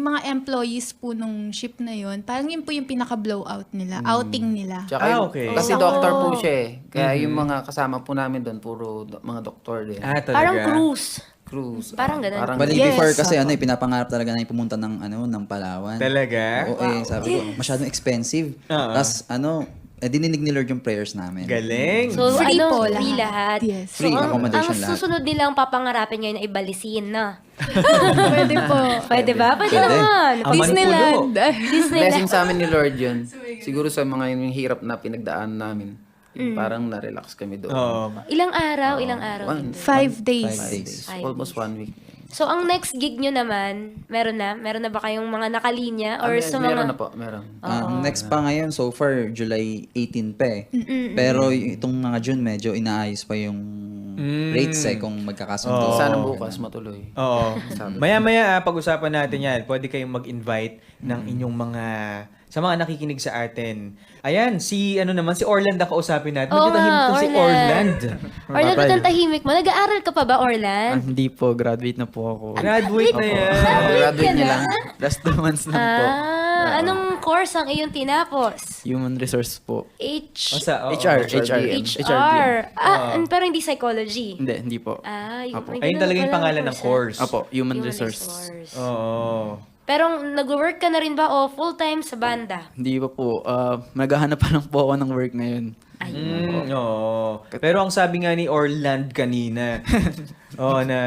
B: mga employees po nung ship na yon, parang yun po yung pinaka-blowout nila, outing nila.
F: Tsaka
C: okay.
F: Kasi doctor po siya eh. Kaya yung mga kasama po namin doon, puro mga doktor din.
C: Talaga.
D: Parang cruise.
F: Cruise.
D: Parang ganun.
E: Bali,
B: Yes,
E: before kasi
B: opo.
E: pinapangarap talaga na pumunta ng Palawan.
C: Talaga?
E: Oo, sabi ko, masyadong expensive.
C: Oo.
E: Tapos, dininig ni Lord yung prayers namin.
C: Galing.
D: So,
B: Free po
D: free
B: lahat.
D: lahat.
B: Yes.
E: Free
D: So,
E: accommodation
D: ang
E: lahat.
D: susunod nilang papangarapin ngayon ay balisin na.
B: Pwede po.
D: Pwede ba? Pwede
E: Pwede.
D: naman.
C: Aman
B: Disneyland.
F: Blessing sa amin ni Lord yun. Siguro sa mga yung hirap na pinagdaan namin. Parang na-relax kami doon.
C: Oo.
D: Ilang araw? Ilang araw?
B: 5 days.
E: 5 days.
F: Almost 1 week.
D: So, ang next gig nyo naman, meron na? Meron na ba kayong mga nakalinya? Or sa mga...
F: Meron na po, meron.
E: Ang next pa ngayon, so far, July 18 pa eh. Pero itong mga June, medyo inaayos pa yung rates kung magkakasundo.
F: Sana bukas matuloy.
C: Oo. Maya-maya, pag-usapan natin yan. Pwede kayong mag-invite ng inyong sa mga nakikinig sa atin. Ayan, si Orland ang kausapin natin.
D: Oo
C: Medyo tahimik
D: nga,
C: tong si
D: Orland.
C: Orland.
D: Orland, ba't ang tahimik mo? Nag-aaral ka pa ba, Orland?
H: Hindi po, graduate na po ako.
C: Graduate na yan.
F: Graduate niya lang.
H: Last 2 months lang po.
D: Anong course ang iyong tinapos?
H: Human resource po.
D: HR.
H: HRDM.
D: Pero hindi psychology.
H: Hindi po.
D: May
C: Ayun
D: ganun
C: talaga yung
D: palang
C: pangalan ng course.
H: Apo, human
D: Human
H: resource.
C: Oo.
D: Pero nag-work ka na rin ba o full-time sa banda?
H: Hindi pa po. Naghahanap pa lang po ako ng work ngayon.
C: Oo. Pero ang sabi nga ni Orland kanina, na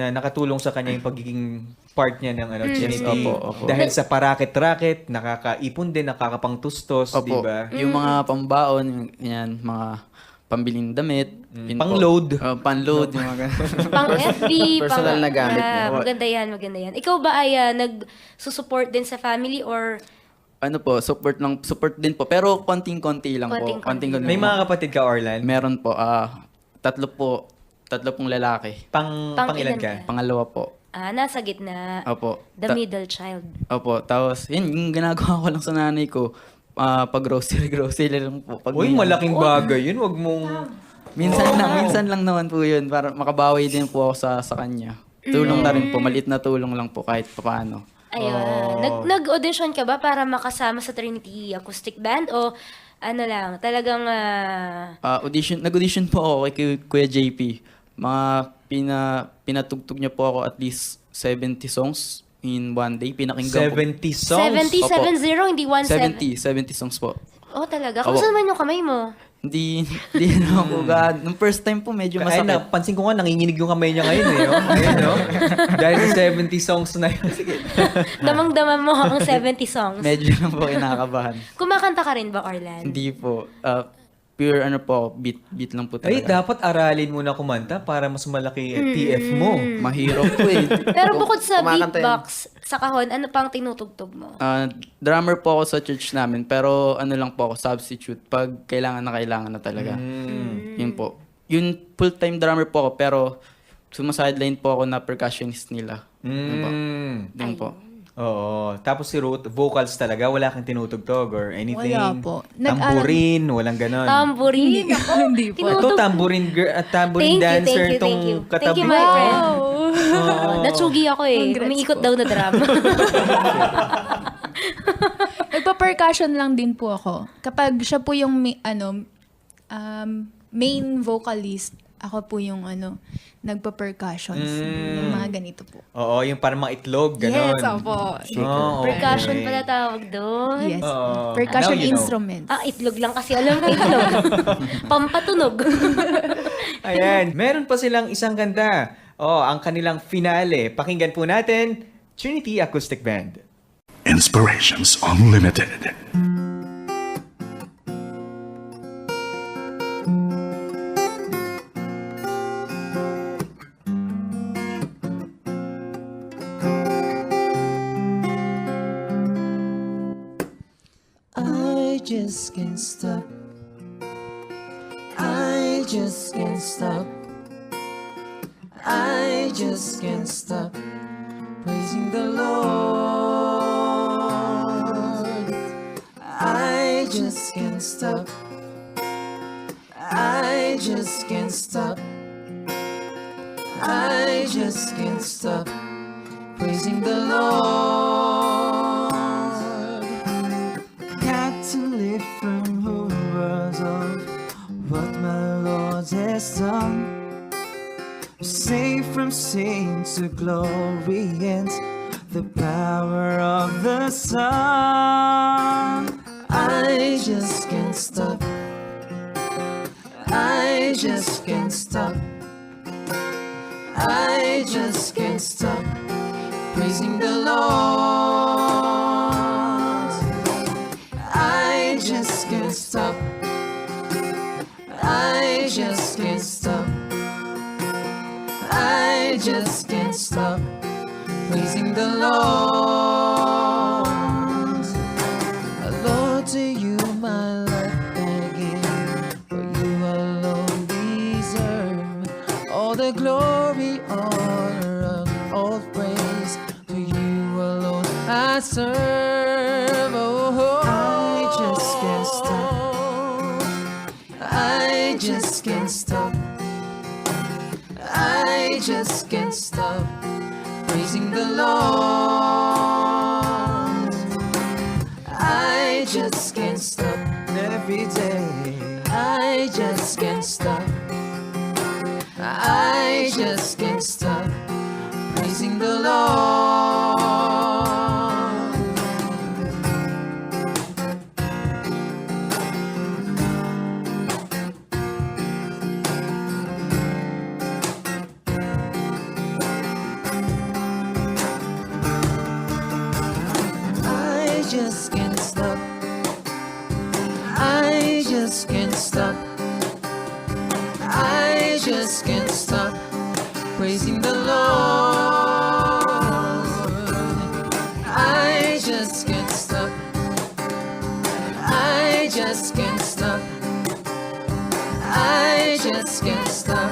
C: nakatulong sa kanya yung pagiging part niya ng Trinity.
H: Opo.
C: Dahil sa parakit-rakit, nakakaipon din, nakakapangtustos, di
H: Opo.
C: ba?
H: Yung mga pambaon, yan, mga pambiling damit. yun po.
C: Pang-load.
H: Pang-load. Yung mga ganun.
D: Pang FB,
F: Personal na gamit niya.
D: Maganda yan. Ikaw ba ay nag-support din sa family or
H: Ano po, support din po. Pero konting-konti lang po.
D: Konting-konti.
C: May mga kapatid ka, Orland?
H: Meron po. Tatlo pong lalaki.
C: Pang ilan ka?
H: Pangalawa po.
D: nasa gitna?
H: Opo.
D: The middle child.
H: Opo. Tapos, yun, yung ginagawa ko lang sa nanay ko, pag grocery lang po. Pag
C: Uy,
H: may-
C: malaking bagay yun. Wag mong...
H: Minsan lang naman po yun para makabawi din po ako sa kanya. Tulong na rin po, maliit na tulong lang po kahit papaano.
D: Ayun. Nag-audition ka ba para makasama sa Trinity Acoustic Band o ano lang, talagang
H: Nag-audition po ako kay Kuya JP. Mga pinatugtog niya po ako at least 70 songs in one day. Pinakinggan
C: 70 songs?
D: 70,
H: Opo.
D: 70, hindi 17.
H: 70 songs po.
D: Oh, talaga?
H: Opo.
D: Kamusta naman yung kamay mo?
H: Hindi na ako nung first time po medyo
C: Ay,
H: masakit.
C: napansin ko nga, nanginginig yung kamay niya ngayon eh. Oh. Ayun, no? Dahil sa 70 songs na yun. Sige.
D: Damang-dama mo ang 70 songs.
H: Medyo na po kinakabahan.
D: Kumakanta ka rin ba, Orlan?
H: Hindi po. Pure ano po, beat lang po
C: Ay,
H: talaga.
C: dapat aralin mo na kumanta para mas malaki ang TF mo.
H: Mahirap po eh.
D: Pero bukod sa
F: Kumakanta yun.
D: beatbox, sa kahon, ano pang tinutugtog mo?
H: Drummer po ako sa church namin, pero ano lang po ako, substitute. Pag kailangan na talaga. Yun po. Yun, full-time drummer po ako, pero sumasideline po ako na percussionist nila. Yun po. Yun po.
C: Oo. Tapos si Ruth, vocals talaga, wala kang tinutugtog or anything.
B: Wala po.
C: Tambourine, walang ganon.
D: Tambourine.
B: Hindi po.
C: Ito, tambourine girl at tambourine
D: Thank you,
C: dancer
D: thank you,
C: tong
D: thank you.
C: katabi.
D: Thank you, my friend.
C: Oo.
D: Natsugi ako eh.
B: Congrats
D: Umiikot
B: po.
D: daw na drum.
B: Nagpa-percussion lang din po ako. Kapag siya po yung main vocalist, ako po yung nagpa-percussions. Yung mga ganito po.
C: Oo, yung parang mga itlog, ganon.
B: Yes, opo.
C: Oh,
D: Percussion
C: okay.
D: pala tawag doon.
B: Yes.
C: Oo.
B: Percussion
C: Now you know.
B: instruments.
D: Itlog lang kasi alam ko itlog. Pampatunog.
C: Ayan, meron pa silang isang kanta. Oh, ang kanilang finale. Pakinggan po natin, Trinity Acoustic Band.
A: Inspirations Unlimited.
G: I just can't stop. I just can't stop. I just can't stop praising the Lord. I just can't stop. I just can't stop. I just can't stop praising the Lord. Got to live from horrors of what my Lord has done. Saved from sin to glory and the power of the sun. I just can't stop. I just can't stop. I just can't stop praising the Lord. I just can't stop. I just can't stop. I just can't stop praising the Lord. Lord, to you my life begging, for you alone deserve all the glory, honor, and all praise. To you alone I serve. Oh, I just can't stop. I just can't stop. I just can't stop praising the Lord. I just can't stop every day. I just can't stop. I just can't stop praising the Lord. I just can't stop. I just can't stop. I just can't stop praising the Lord. I just can't stop. I just can't stop. I just can't stop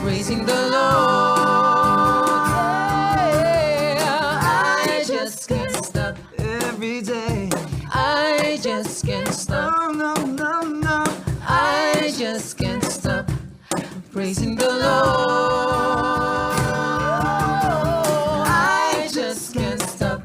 G: praising the Lord. I just can't stop every day. I just can't stop. No, no, no. I just can't stop praising the Lord. I just can't stop.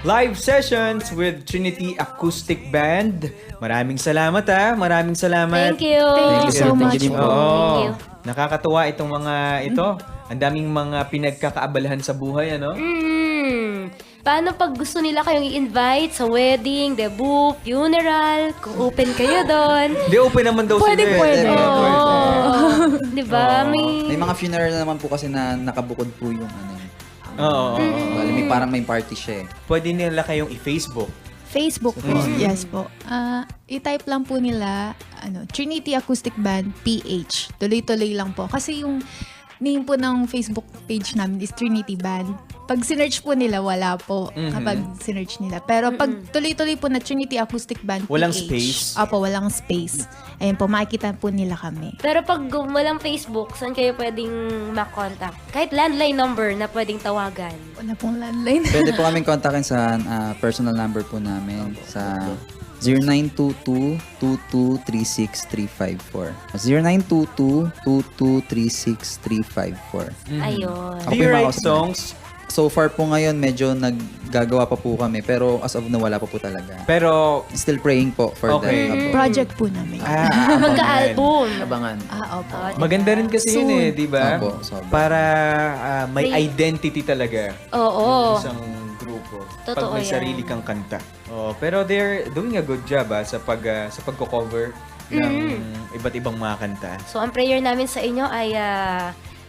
C: live sessions with Trinity Acoustic Band. Maraming salamat Maraming salamat.
D: Thank you.
B: Thank you so much
H: Thank you.
B: po.
D: Thank you.
C: Nakakatuwa itong mga ito. Ang daming mga pinagkakaabalahan sa buhay, ano?
D: Paano pag gusto nila kayong i-invite sa wedding, debut, funeral, kung open kayo doon?
C: Di open naman daw
B: Pwede,
C: sila.
B: pwede.
D: Di ba?
E: May mga funeral naman po kasi na nakabukod po yung ano.
C: Oo.
E: Bali, may parang may party siya eh.
C: Pwede nila kayong i-Facebook.
B: Facebook po. Yes po. I-type lang po nila Trinity Acoustic Band PH. Tuloy-tuloy lang po. Kasi yung name po ng Facebook page namin is Trinity Band. Pag sinearch po nila, wala po kapag sinearch nila. Pero pag tuloy-tuloy po na Trinity Acoustic Band PH.
C: Walang space?
B: Opo, walang space. Ayun po, makikita po nila kami.
D: Pero pag walang Facebook, saan kayo pwedeng makontak? Kahit landline number na pwedeng tawagan.
B: Wala pong landline.
E: Pwede po kaming kontakin sa personal number po namin sa 0922-2236-354. 0922-2236-354.
D: Ayun.
C: Do you write songs?
E: So far po ngayon, medyo naggagawa pa po kami. Pero as of now, wala pa po talaga.
C: Pero,
E: Still praying po for
C: Okay.
E: that.
B: Project po namin.
D: Magka-album.
F: Abangan.
D: Opo.
C: maganda rin kasi yun eh, di ba?
E: Opo, sobra.
C: Para may identity talaga.
D: Oo.
C: Isang grupo.
D: Totoo
C: pag may
D: yan.
C: sarili kang kanta. Oh, pero they're doing a good job sa pagko-cover ng iba't ibang mga kanta.
D: So, ang prayer namin sa inyo ay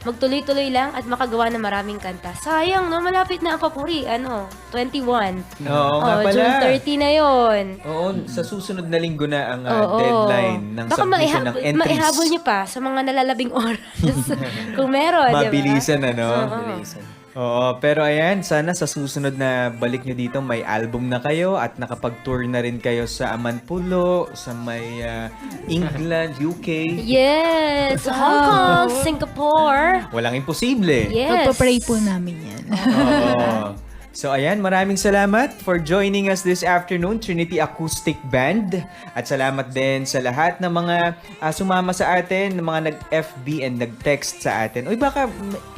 D: magtuloy-tuloy lang at makagawa ng maraming kanta. Sayang, no? Malapit na ang papuri. 21.
C: Oo nga pala.
D: June 30 na yon.
C: Oo, sa susunod na linggo na ang
D: Oo.
C: deadline ng
D: Baka
C: submission ng entries.
D: maihabol niyo pa sa mga nalalabing oras. Kung meron, di ba?
C: Mabilisan, ano?
D: Oo.
C: Oo, pero ayan, sana sa susunod na balik nyo dito, may album na kayo at nakapag-tour na rin kayo sa Amanpulo, sa may England, UK.
D: Yes! Hong Kong, Singapore.
C: Walang imposible.
D: Yes.
B: Pagpapray po namin yan.
C: Oo. So ayan, maraming salamat for joining us this afternoon, Trinity Acoustic Band. At salamat din sa lahat ng mga sumama sa atin, ng mga nag-FB and nag-text sa atin. Uy, baka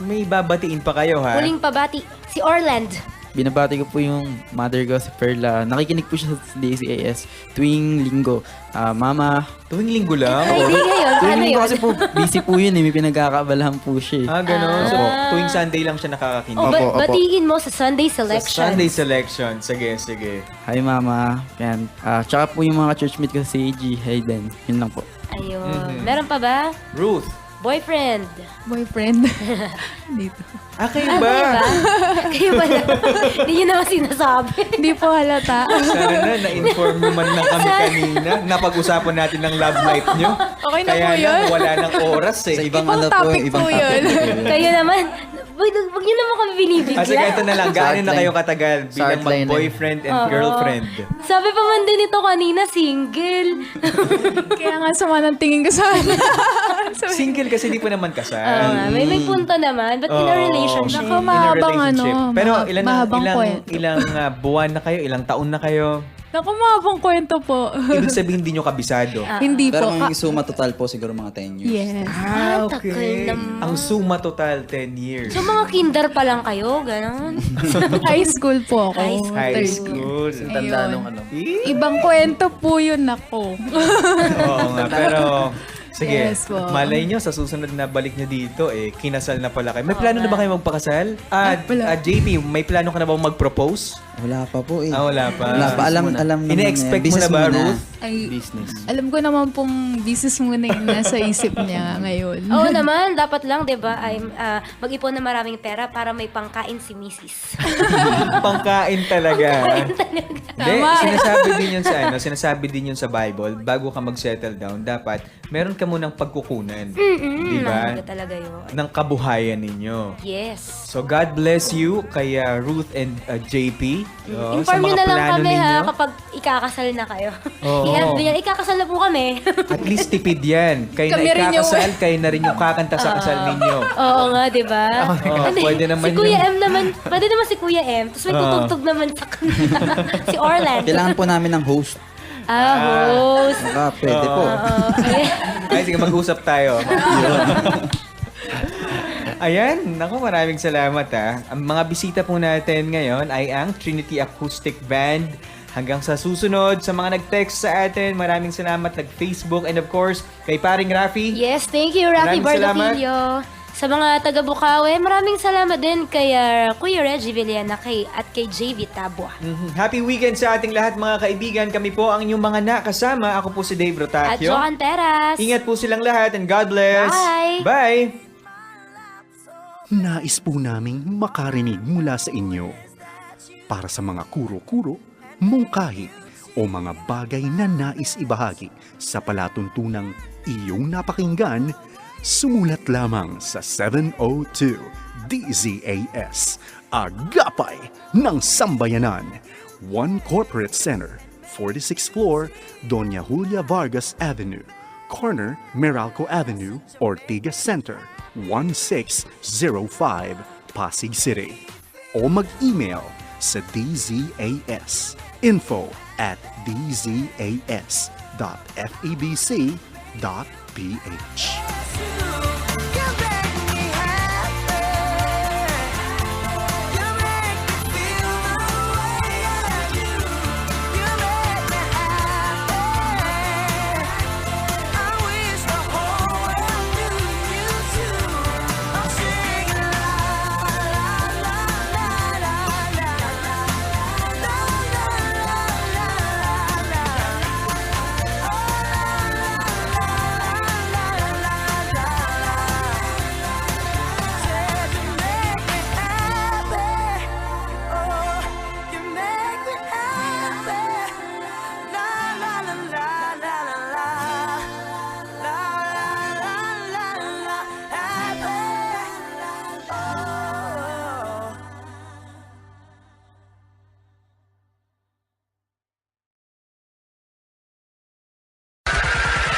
C: may babatiin pa kayo, ha?
D: Huling pabati, si Orland.
H: Binabati ko po yung mother ko si Perla. Nakikinig po siya sa DCAS tuwing linggo. Mama,
C: Tuwing linggo lang?
D: Ay, hindi ngayon.
H: tuwing
D: Paano
H: linggo
D: yun?
H: kasi po busy po yun eh. May pinagkakaabalahan po siya eh.
C: Ganun. So, tuwing Sunday lang siya nakakakinig.
D: Oh,
H: Opo, opo.
D: batiin mo sa Sunday
C: Sa
D: selection.
C: Sunday selection. Sige, sige.
H: Hi mama. Yan. Tsaka po yung mga churchmate ko sa AG. Hayden. Yun lang po.
D: Ayun. Meron pa ba?
C: Ruth.
D: Boyfriend.
B: Boyfriend. Dito.
C: Kayo
D: Kayo
C: ba?
D: ba? Kayo ba na? Hindi nyo naman sinasabi.
B: Hindi po halata.
C: Sana na-inform mo man lang kami kanina. Napag-usapan natin ng love life nyo.
B: Okay na
C: Kaya
B: po yun.
C: lang, wala ng oras
E: Sa
C: eh.
E: ibang
B: Ibang
E: ano po,
B: topic
E: ibang
B: po
E: topic
B: yun.
E: po yun.
D: Kayo naman. Wag nyo naman kami binibigla.
C: Sige, ito na lang. Gaano na
F: Sideline.
C: kayo katagal bilang
F: Sideline.
C: mag-boyfriend and girlfriend?
D: Sabi pa man din ito kanina, single.
B: Kaya nga sama ng tingin ko sa
C: Single kasi di pa naman
D: Oo
C: kasal.
D: nga, may punto naman. But in a
C: Oo.
D: relationship.
B: Naka,
C: In a
B: mahabang
C: relationship.
B: ano,
C: Pero
B: mahabang kwento.
C: ilang buwan na kayo? Ilang taon na kayo?
B: Naku, mahabang kwento po.
C: Ibig sabihin hindi nyo kabisado.
B: Hindi
E: Pero
B: po.
E: kung yung suma total po, siguro mga 10 years.
B: Yes.
D: tagal naman.
C: Ang suma total, 10 years.
D: So mga kinder pa lang kayo, gano'n?
B: High school po ako.
D: High school.
C: High
B: Third
C: school.
F: Ang tanda
B: Ayun.
F: nung ano.
B: Ibang kwento po yun ako.
C: Oo nga, pero sige,
B: Yes po.
C: malay nyo, sa susunod na balik nyo dito, kinasal na pala kayo. May plano na ba kayo magpakasal?
B: Wala.
C: JP, may plano ka na ba mag-propose?
E: Wala pa po eh.
C: Wala pa.
E: Wala pa. Alam naman.
C: Ine-expect mo
E: Business
C: na ba,
E: muna.
C: Ruth?
B: Ay,
F: Business.
B: alam ko naman pong business muna yung nasa isip niya ngayon.
D: Oo naman, dapat lang, di ba, ay mag-ipon na maraming pera para may pangkain si Mrs.
C: Pangkain talaga. Hindi,
B: Tama.
C: sinasabi din yun sa Bible, bago ka mag-settle down, dapat meron ka munang pagkukunan. Di ba?
D: Talaga yun.
C: Ng kabuhayan ninyo.
D: Yes.
C: So God bless you kay Ruth and JP. Oo,
D: Inform nyo
C: mga
D: na lang
C: plano
D: kami
C: ninyo.
D: ha kapag ikakasal na kayo.
C: Oo.
D: I-add nyo yan, ikakasal na po kami.
C: At least tipid yan. Kayo
B: Kami
C: na
B: rin yung-
C: ikakasal, kayo na rin yung kakanta sa kasal ninyo.
D: Oo nga, di ba?
C: Oo, pwede naman
D: si Kuya
C: yun.
D: M naman, pwede naman si Kuya M, tapos may tutugtog naman sa kanila. Si Orlando.
E: Kailangan po namin ng host.
D: Host.
E: Baka pwede po.
D: Oo.
C: Ay, sige, mag-usap tayo. Ayan, naku, maraming salamat Ang mga bisita po natin ngayon ay ang Trinity Acoustic Band. Hanggang sa susunod, sa mga nag-text sa atin, maraming salamat, nag-Facebook, and of course, kay paring Rafi.
D: Yes, thank you, Rafi
C: Maraming salamat.
D: Bardopilio. Sa mga taga-Bukawe, maraming salamat din kay Kuya Reggie Villena at kay JV Tabua.
C: Happy weekend sa ating lahat mga kaibigan. Kami po ang inyong mga nakasama. Ako po si Dave
D: At
C: Rotacio.
D: Johan Teras.
C: Ingat po silang lahat and God bless.
D: Bye.
C: Bye.
A: Nais po naming makarinig mula sa inyo. Para sa mga kuro-kuro, mungkahi, o mga bagay na nais ibahagi sa palatuntunang iyong napakinggan, sumulat lamang sa 702 DZAS, Agapay ng Sambayanan, 1 Corporate Center, 46th floor, Doña Julia Vargas Avenue, corner Meralco Avenue, Ortigas Center, 1605, Pasig City. O mag-email sa dzas.febc.ph.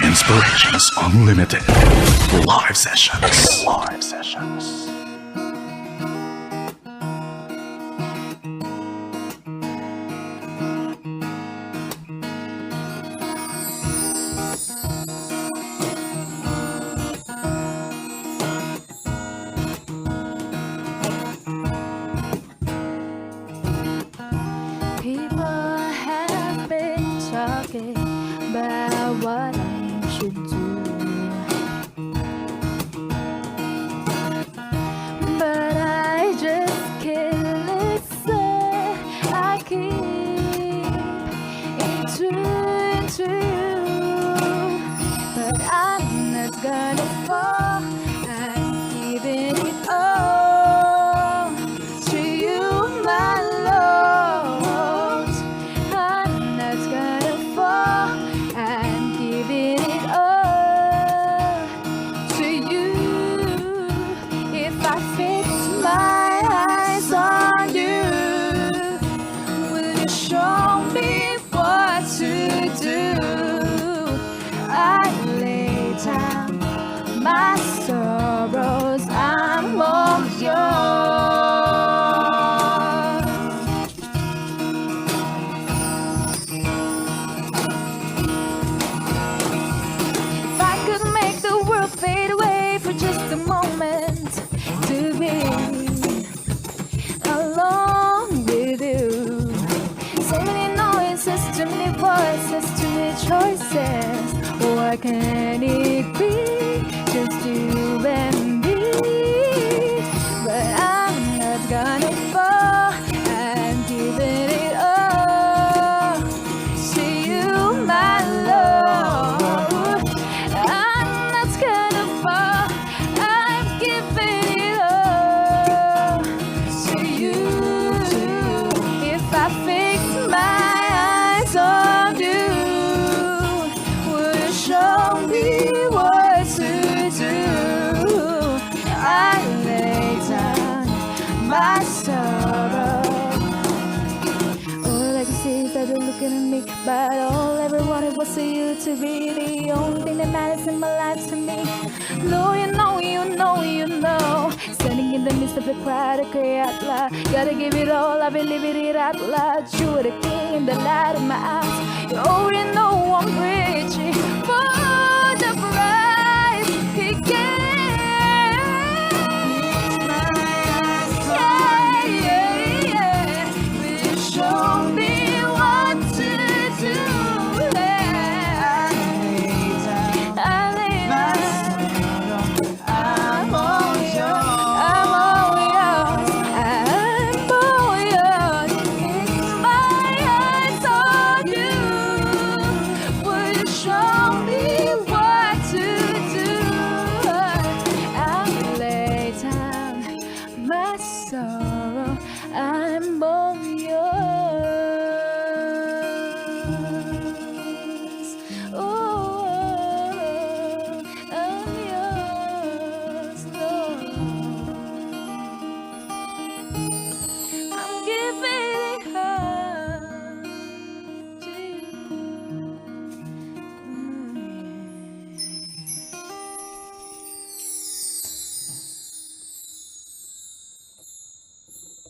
A: Inspirations Unlimited. Live sessions. Live sessions.
B: People have been talking about what I should do, but I just can't listen. I keep into you, but I'm not gonna fall. I'm giving it all to you, my Lord. I'm not gonna fall. I'm giving it all to you. If I fix my eyes on you, will you show me what to do? I lay down my sorrows, I'm all yours. If I could make the world fade away for just a moment, to be alone with you. So many noises, too many voices, too many choices. What can it be? Just you and me. But I'm not gonna fall. I'm giving it all to you, my Lord. I'm not gonna fall. I'm giving it all to you. If I fix my eyes on you, will you show me what to do? I lay down my sorrow. All I can see is that you're looking at me, but all I ever wanted was for you to be the only thing that matters in my life to me. No, you know, you know, you know. Standing in the midst of the crowd, I cry out loud. Gotta give it all, I've been living it out loud. You are the king in the light of my eyes. You already know I'm preaching for the price he gave.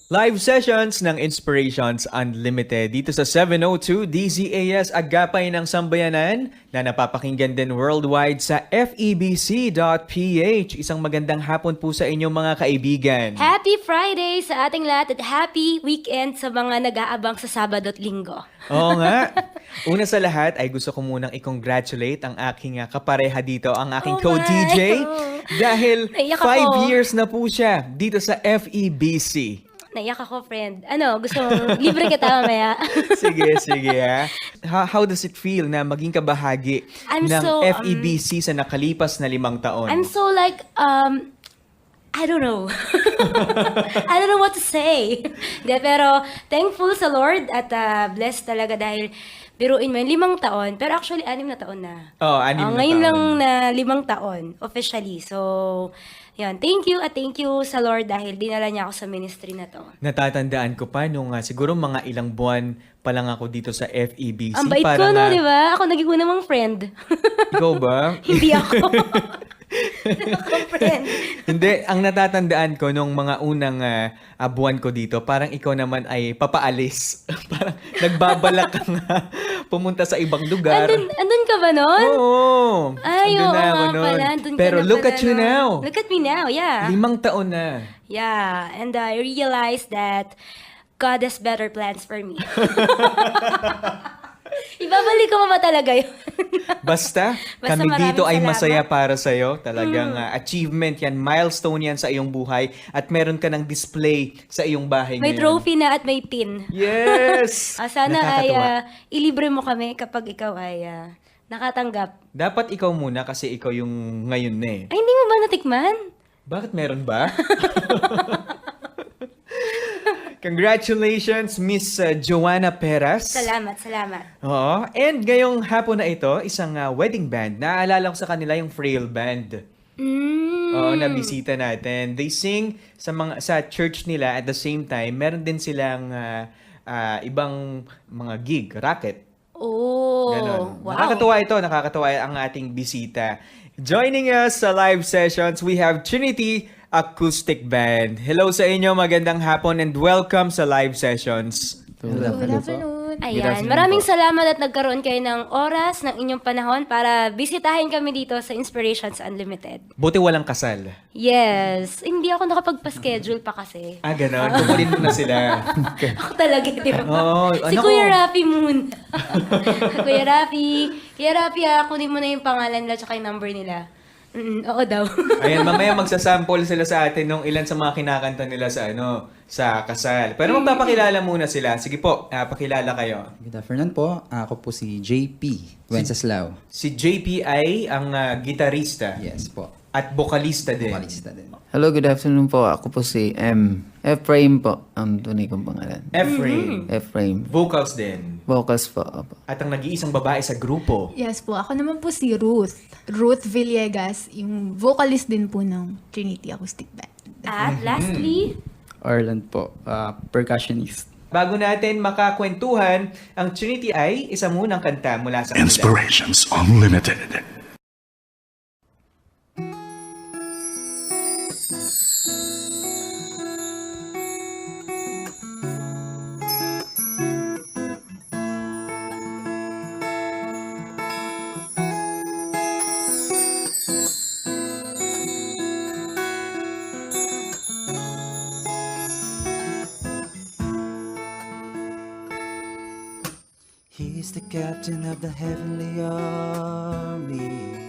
C: Live sessions ng Inspirations Unlimited dito sa 702 DZAS Agapay ng Sambayanan na napapakinggan din worldwide sa febc.ph. Isang magandang hapon po sa inyong mga kaibigan.
D: Happy Friday sa ating lahat at happy weekend sa mga nag-aabang sa Sabado at Linggo.
C: Oo nga. Una sa lahat ay gusto ko munang i-congratulate ang aking kapareha dito, ang aking
D: Oh
C: co-DJ.
D: my!
C: Dahil
D: Naiyak
C: 5
D: ako.
C: years na po siya dito sa FEBC.
D: Naiyak ako, friend. Gusto mong libre kita mamaya.
C: Sige ha. How does it feel na maging kabahagi
D: I'm
C: ng
D: so,
C: FEBC sa nakalipas na 5 taon?
D: I'm so like, I don't know. I don't know what to say. Pero thankful sa Lord at blessed talaga dahil biruin mo yun, 5 taon. Pero actually, 6 na taon na.
C: Oh, 6 na
D: Ngayon
C: taon.
D: lang na 5 taon, officially. So, yan. Thank you sa Lord dahil dinala niya ako sa ministry na to.
C: Natatandaan ko pa nung siguro mga ilang buwan pa lang ako dito sa FEBC.
D: Ang bait ko,
C: Parang,
D: no, di ba? Ako naging una mong friend.
C: Ikaw ba?
D: Hindi ako. Ako, friend.
C: Hindi, ang natatandaan ko nung mga unang buwan ko dito, parang ikaw naman ay papaalis. Parang nagbabalak kang pumunta sa ibang lugar.
D: Andun ka ba nun?
C: Oo.
D: Ay,
C: Andun
D: oo
C: na ako
D: nga
C: nun.
D: pala. Andun ka
C: Pero
D: na
C: look
D: pala
C: at you
D: nun.
C: now.
D: Look at me now, yeah.
C: 5 taon na.
D: Yeah, and I realized that God has better plans for me. Ibabalik ko ba talaga yun?
C: Basta,
D: Basta
C: kami dito ay
D: maraming
C: masaya
D: salamat.
C: para sa'yo. Talagang achievement yan, milestone yan sa iyong buhay. At meron ka ng display sa iyong bahay
D: May
C: ngayon.
D: trophy na at may pin.
C: Yes!
D: Sana ay
C: Nakakatuwa.
D: ilibre mo kami kapag ikaw ay nakatanggap.
C: Dapat ikaw muna kasi ikaw yung ngayon na eh.
D: Ay, hindi mo ba natikman?
C: Bakit meron ba? Congratulations, Miss Joanna Perez.
D: Salamat.
C: Oo. And ngayong hapon na ito, isang wedding band. Naaalala ko sa kanila yung Frail Band. Oo, na bisita natin. They sing sa church nila at the same time, meron din silang ibang mga gig, racket.
D: Oh,
C: Ganon.
D: wow.
C: Nakakatuwa ang ating bisita. Joining us sa live sessions, we have Trinity Acoustic Band. Hello sa inyo, magandang hapon and welcome sa live sessions.
B: Good afternoon.
D: Ayan, maraming salamat at nagkaroon kayo ng oras ng inyong panahon para bisitahin kami dito sa Inspirations Unlimited.
C: Buti walang kasal.
D: Yes, hindi ako nakapagpa-schedule pa kasi.
C: Ganon. Kukunin mo na sila.
D: Ako talaga, di ba?
C: Oo,
D: Si
C: ano
D: Kuya
C: ko?
D: Rafi muna. Kuya Rafi, kunin mo na yung pangalan nila at yung number nila. Oo daw.
C: Ayan, mamaya magsasample sila sa atin nung ilan sa mga kinakanta nila sa kasal. Pero magpapakilala muna sila. Sige po, pakilala kayo.
E: Good afternoon po. Ako po si JP Wenceslao.
C: Si JP ay ang gitarista
E: Yes po.
C: at bokalista din.
E: Vokalista din.
F: Hello, good afternoon po. Ako po si Ephraim po. Ang tunay kong pangalan.
C: Ephraim.
F: Ephraim.
C: Vocals din.
F: Vocals po. Opo.
C: At ang nag-iisang babae sa grupo.
B: Yes po, ako naman po si Ruth. Ruth Villegas, yung vocalist din po ng Trinity Acoustic Band.
D: At lastly,
H: Orland po, percussionist.
C: Bago natin makakwentuhan, ang Trinity ay isa munang kanta mula sa kanila.
A: Inspirations Unlimited.
G: He's the captain of the heavenly army.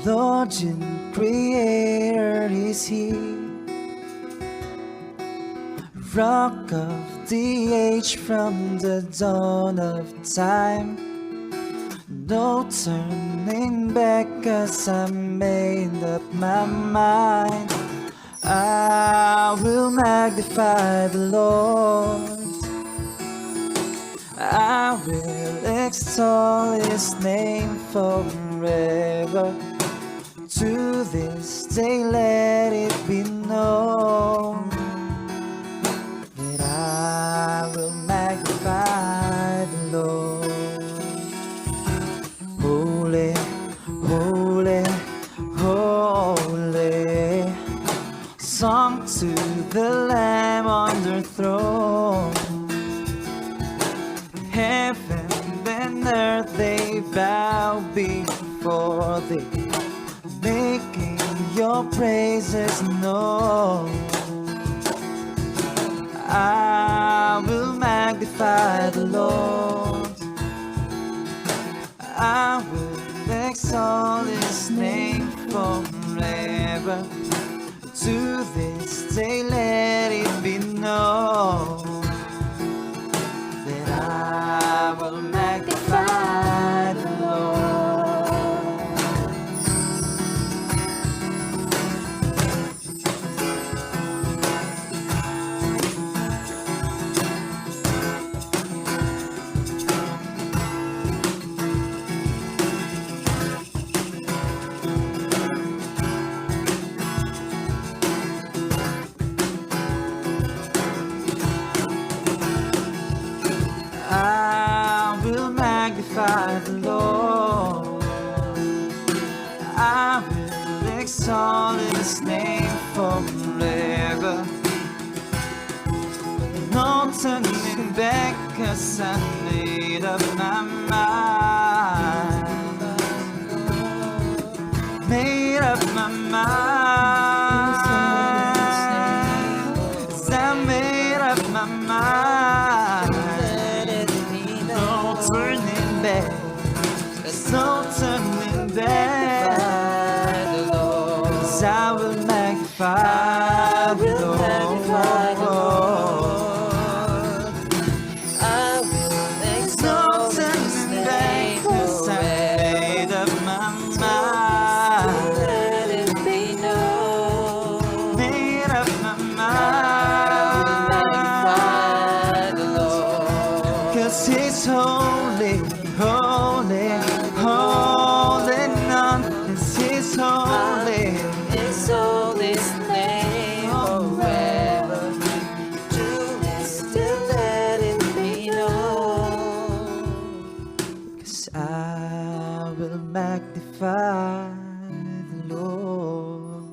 G: Lord and Creator is He, Rock of the age from the dawn of time. No turning back 'cause I made up my mind. I will magnify the Lord. I will extol His name forever. To this day let it be known that I will magnify the Lord. Holy, holy, holy, song to the Heaven and earth they bow before thee, making your praises known. I will magnify the Lord. I will exalt His name forever. To this day let it be known that I will magnify the Lord. I will magnify the Lord. I will exalt His name forever. No turning back, 'cause I made up my mind. Made up my mind. 'Cause I made up my mind. No turning back. There's no turning back. 'Cause I will magnify the Lord. I will exalt His name. 'Cause I made up my mind. Let it be known. Made up my mind. Magnify the Lord. 'Cause He's holy, holy, holy, none is His holy. Exalt His name forever. To still let it be known. 'Cause I will magnify the Lord.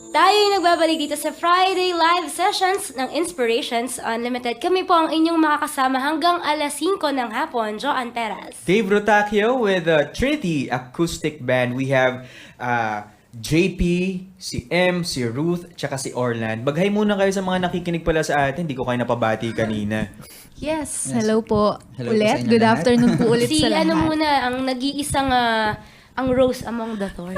D: Tayo yung nagbabalik dito sa Friday live sessions ng Inspirations Unlimited. Kami po ang inyong makakasama hanggang alas 5 ng hapon. Joan Teras.
C: Dave Rotacchio with Trinity Acoustic Band. We have JP, si M, si Ruth, tsaka si Orland. Baghay muna kayo sa mga nakikinig pala sa atin. Hindi ko kayo napabati kanina.
B: Yes, hello po.
E: Hello po
B: ulit.
E: sa inyo
B: Good
E: lahat.
B: afternoon po ulit
D: Si
B: sa lahat.
D: ano muna, ang nag-iisang ang rose among the thorns.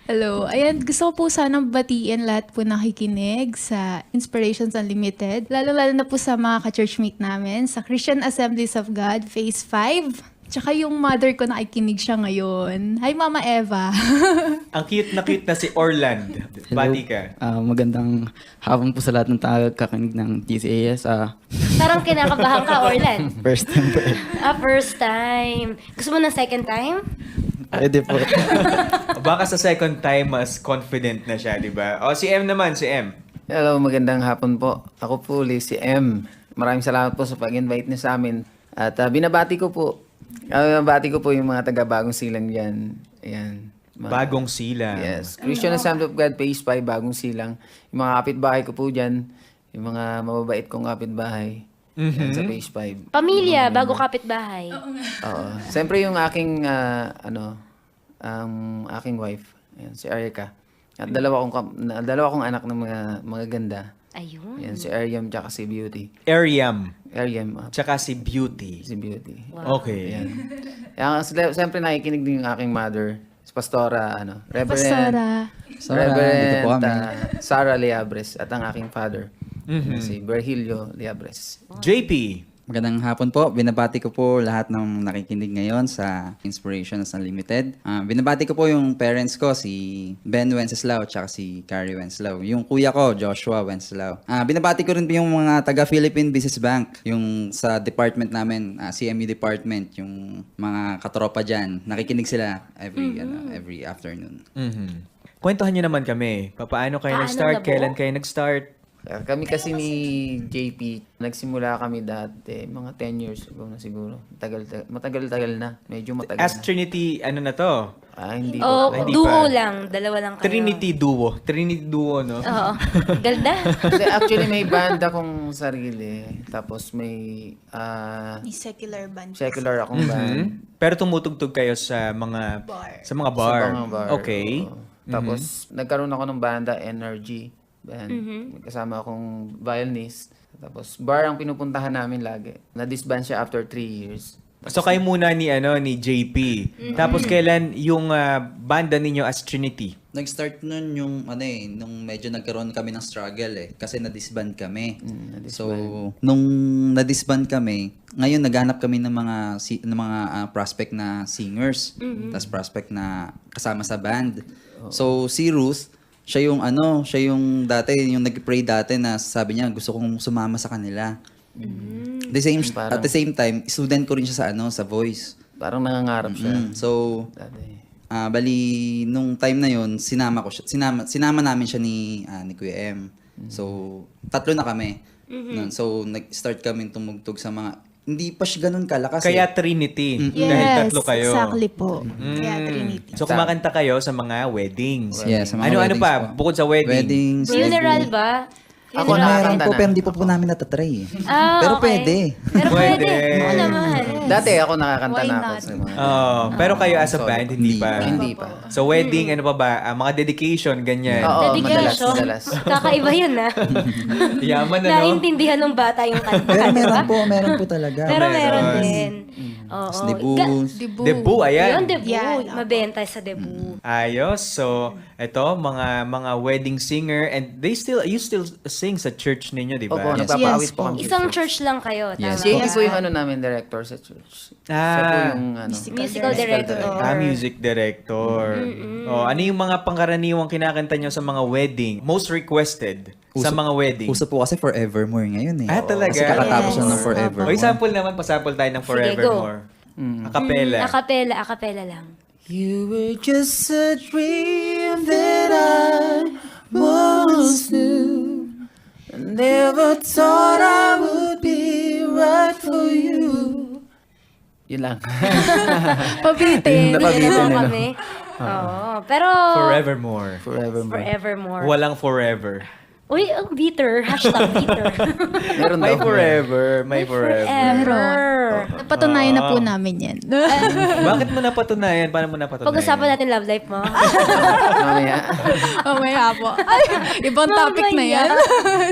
B: Hello. Ayan, gusto ko po sanang batiin lahat po nakikinig sa Inspirations Unlimited. Lalo-lalo na po sa mga ka-churchmate namin sa Christian Assemblies of God, Phase 5. Tsaka yung mother ko nakikinig siya ngayon. Hi, Mama Eva.
C: Ang cute na si Orland. Bati ka.
H: Magandang hapon po sa lahat ng tagakakinig ng DCAS.
D: Parang kinakabahan ka, Orlan.
H: First time po.
D: First time. Gusto mo ng second time?
H: Pwede po.
C: Baka sa second time, mas confident na siya, di ba? O, si M naman, si M.
F: Hello, magandang hapon po. Ako po ulit si M. Maraming salamat po sa pag-invite niyo sa amin. At binabati ko po yung mga taga-Bagong Silang dyan. Ayan.
C: Bagong Silang.
F: Yes. Christian Assembly of God, Phase 5, Bagong Silang. Yung mga kapitbahay ko po dyan. Yung mga mababait kong kapitbahay. Yan, sa Phase 5.
D: Pamilya, bago kapitbahay.
F: Oo. Siyempre yung aking, aking wife. Ayan, si Erica. At dalawa kong anak na mga ganda.
D: Ayun.
F: Yan, si Ariam tsaka si Beauty.
C: Ariam.
F: Ariam,
C: Tsaka si Beauty.
F: si Beauty.
C: Okay.
F: Yan. Siyempre nakikinig din yung aking mother, si Pastora,
B: Pastora.
E: Dito po kami.
F: Sarah Liabres, at ang aking father, si Virgilio Liabres.
C: JP.
E: Magandang hapon po. Binabati ko po lahat ng nakikinig ngayon sa Inspirations Unlimited. Binabati ko po yung parents ko, si Ben Wenceslao at si Carrie Wenceslao. Yung kuya ko, Joshua Wenceslao. Binabati ko rin po yung mga taga-Philippine Business Bank, yung sa department namin, CMU department, yung mga katropa dyan. Nakikinig sila every afternoon.
C: Kwentuhan niyo naman kami. Paano kayo
D: Paano
C: nag-start?
D: nabuo?
C: Kailan kayo nag-start?
F: Kami kasi ni JP, nagsimula kami dati, mga 10 years ago na siguro. Matagal-tagal na. Medyo matagal
C: As
F: na.
C: Trinity, ano na to?
F: Hindi
D: Oh,
F: pa.
C: Hindi
D: duo
C: pa.
D: lang. Dalawa lang kayo.
C: Trinity Duo. Trinity Duo, no?
D: Oo. Ganda.
F: Kasi actually may band akong sarili. Tapos may
I: May secular band.
F: secular akong band.
C: Pero tumutugtog kayo sa mga
I: Bar.
C: sa mga bar.
F: Sa mga bar.
C: Okay.
F: Oo. Tapos nagkaroon ako ng banda, Energy Band. May kasama akong violinist. Tapos bar ang pinupuntahan namin lagi. Na-disband siya after 3 years.
C: So kayo muna ni JP. Tapos kailan yung banda ninyo as Trinity?
E: Nag-start nun yung nung medyo nagkaroon kami ng struggle kasi na-disband kami. So, nung na-disband kami, ngayon naghanap kami ng mga prospect na singers, tas prospect na kasama sa band. So, si Ruth, siya yung yung nag-pray dati na sabi niya, gusto kong sumama sa kanila. At the same time, student ko rin siya sa Voice.
F: Parang nangangarap siya.
E: So,
F: Dati.
E: bali, nung time na yon sinama namin siya ni Kuya M. So, tatlo na kami. Nun. So, nag-start kami tumugtog sa mga, hindi pa siya ganun kalakas.
C: Kaya Trinity.
I: Yes,
C: Dahil tatlo kayo.
I: exactly po. Kaya Trinity.
C: So kumakanta kayo sa mga weddings.
E: Yes, sa mga
C: Ano
E: weddings
C: pa?
E: po.
C: Bukod sa wedding.
E: Weddings.
D: Funeral ba?
F: Ako
E: Meron
F: nakakanta
E: po,
F: na.
E: pero hindi pa po namin natatry.
D: okay.
E: Pero pwede.
D: Pero pwede.
C: Pwede.
D: Oo naman.
F: Dati ako nakakanta
I: Why
F: na ako
I: not?
F: sa mga...
C: Pero kayo as a
F: Sorry.
C: band, hindi pa.
F: Hindi pa.
C: So wedding, ano pa ba? Mga dedication, ganyan.
F: Oo,
D: Dedication.
F: madalas.
D: Kakaiba yun, ha?
C: Yaman na, no?
D: Naintindihan ng bata yung kanta,
E: Pero
D: di ba?
E: meron po talaga.
D: Pero meron
C: Meron.
D: din. Oo.
E: Tapos debut.
C: Debut, ayan.
D: Yun, debut.
I: Yan.
D: Mabenta sa debut.
C: Ayos. So, ito, mga wedding singer, and you still sing sa church ninyo, di
F: Opo,
C: ba?
E: Yes.
F: nagpapaawit
I: Yes
F: po
I: po.
F: kami.
D: Isang church lang kayo, tama
E: Yes.
F: Si
D: ba?
F: JP po yung namin, director sa church. Siya po yung
D: Musical director.
C: Music director. Oh, ano yung mga pangkaraniwang kinakanta nyo sa mga wedding? Most requested sa mga wedding?
E: Uso po kasi Forevermore ngayon
C: Ah, talaga?
E: Kasi kakatapos
D: Yes.
E: na ng Forevermore.
C: O, sample naman, pasample tayo ng Forevermore. Acapella.
D: Acapella lang.
G: You were just a dream that I once knew. I never thought I would be right for you.
F: Yun lang.
D: Pabitin.
F: Napabitin
D: Napabitin
F: na, no?
D: kami. Oo. Pero,
C: Forevermore.
D: forevermore.
C: Walang forever.
D: Uy, ang bitter. Hashtag bitter.
F: Meron
C: May
F: daw.
C: forever. May forever.
D: Forever.
I: Napatunayan na po namin yan.
C: Bakit mo napatunayan? Paano mo napatunayan?
D: Pag-usapan natin love life mo.
F: Mamaya.
I: Mamaya po. Ay, ibang topic na yan.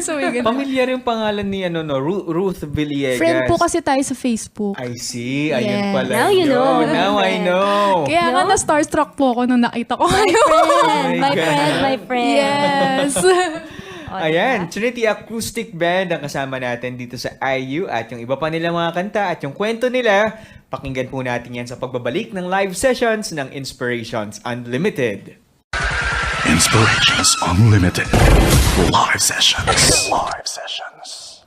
I: So, may ganun.
C: Pamilyar yung pangalan ni Ruth Villegas.
I: Friend po kasi tayo sa Facebook.
C: I see. Ayun
I: Yes.
C: pala.
D: Now you
C: yun.
D: know.
C: Now I know.
I: Kaya nga na-starstruck po ako nung nakita ko kayo.
D: My friend.
I: Yes.
C: Ayan, Trinity Acoustic Band ang kasama natin dito sa IU at yung iba pa nilang mga kanta at yung kwento nila, pakinggan po natin yan sa pagbabalik ng live sessions ng Inspirations Unlimited.
A: Inspirations Unlimited. Live sessions. Live sessions.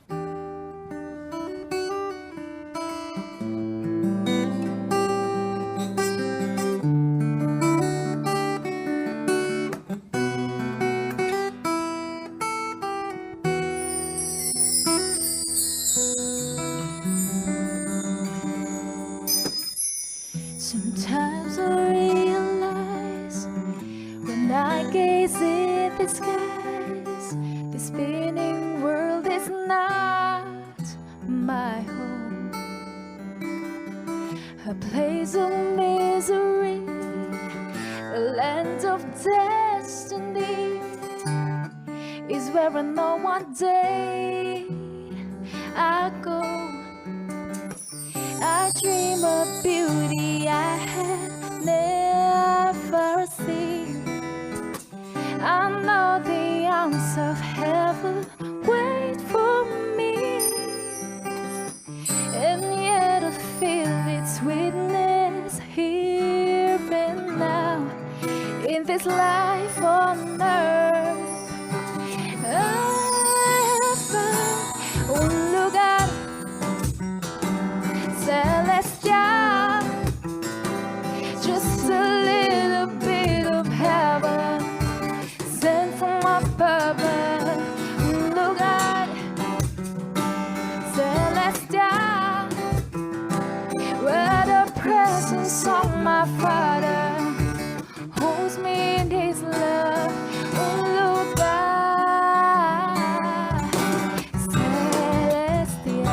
B: Sometimes I realize when I gaze in the skies, the spinning world is not my home. A place of misery, a land of destiny is where I know one day I go. I dream of beauty I had never seen. I know the arms of heaven wait for me, and yet I feel its witness here and now in this life on earth. I have found, oh look out, celestial, just a little bit of heaven sent from above. Look presence of my Father holds me in His love. Oh, look God, celestial.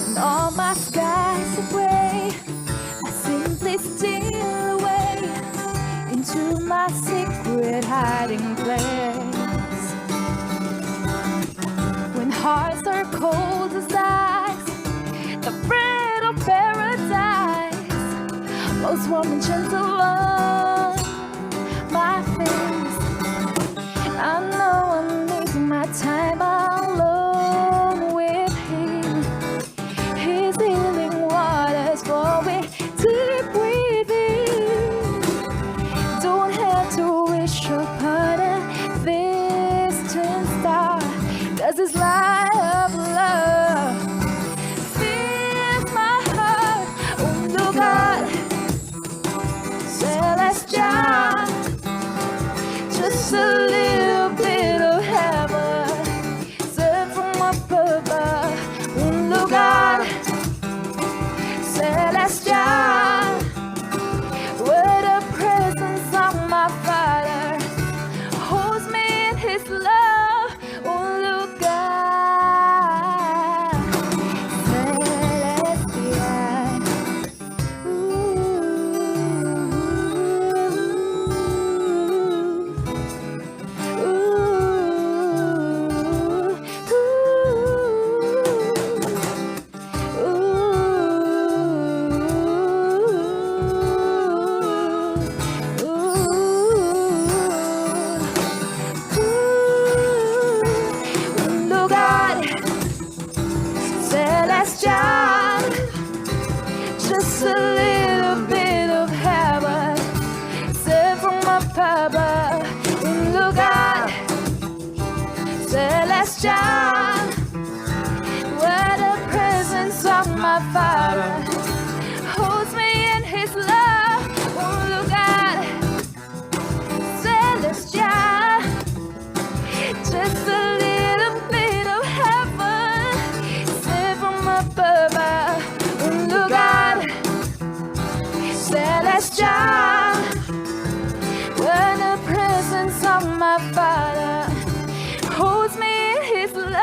B: When all my skies are gray, I simply steal away into my secret hiding place. When hearts are cold as ice, the bread of paradise most warm and gentle on my face. I know I'm making my time alone with Him. His healing waters flowing deep within. Don't have to wish upon a distant star, 'cause His light of love fills my heart. Oh, look God, celestial, just a little bit of heaven sent from up above. Oh, look God, celestial, where the presence of my Father holds me in His love. Oh, look God, celestial. Look God, celestial, just a little bit of heaven sent from up above. Look God, celestial, where the presence of my Father holds me in His love. Oh, look God, celestial, just a little bit of heaven sent from up above. Oh, look God, celestial, where the presence of my Father holds me in His love.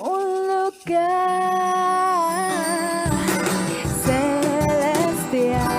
B: Oh, look God, celestial.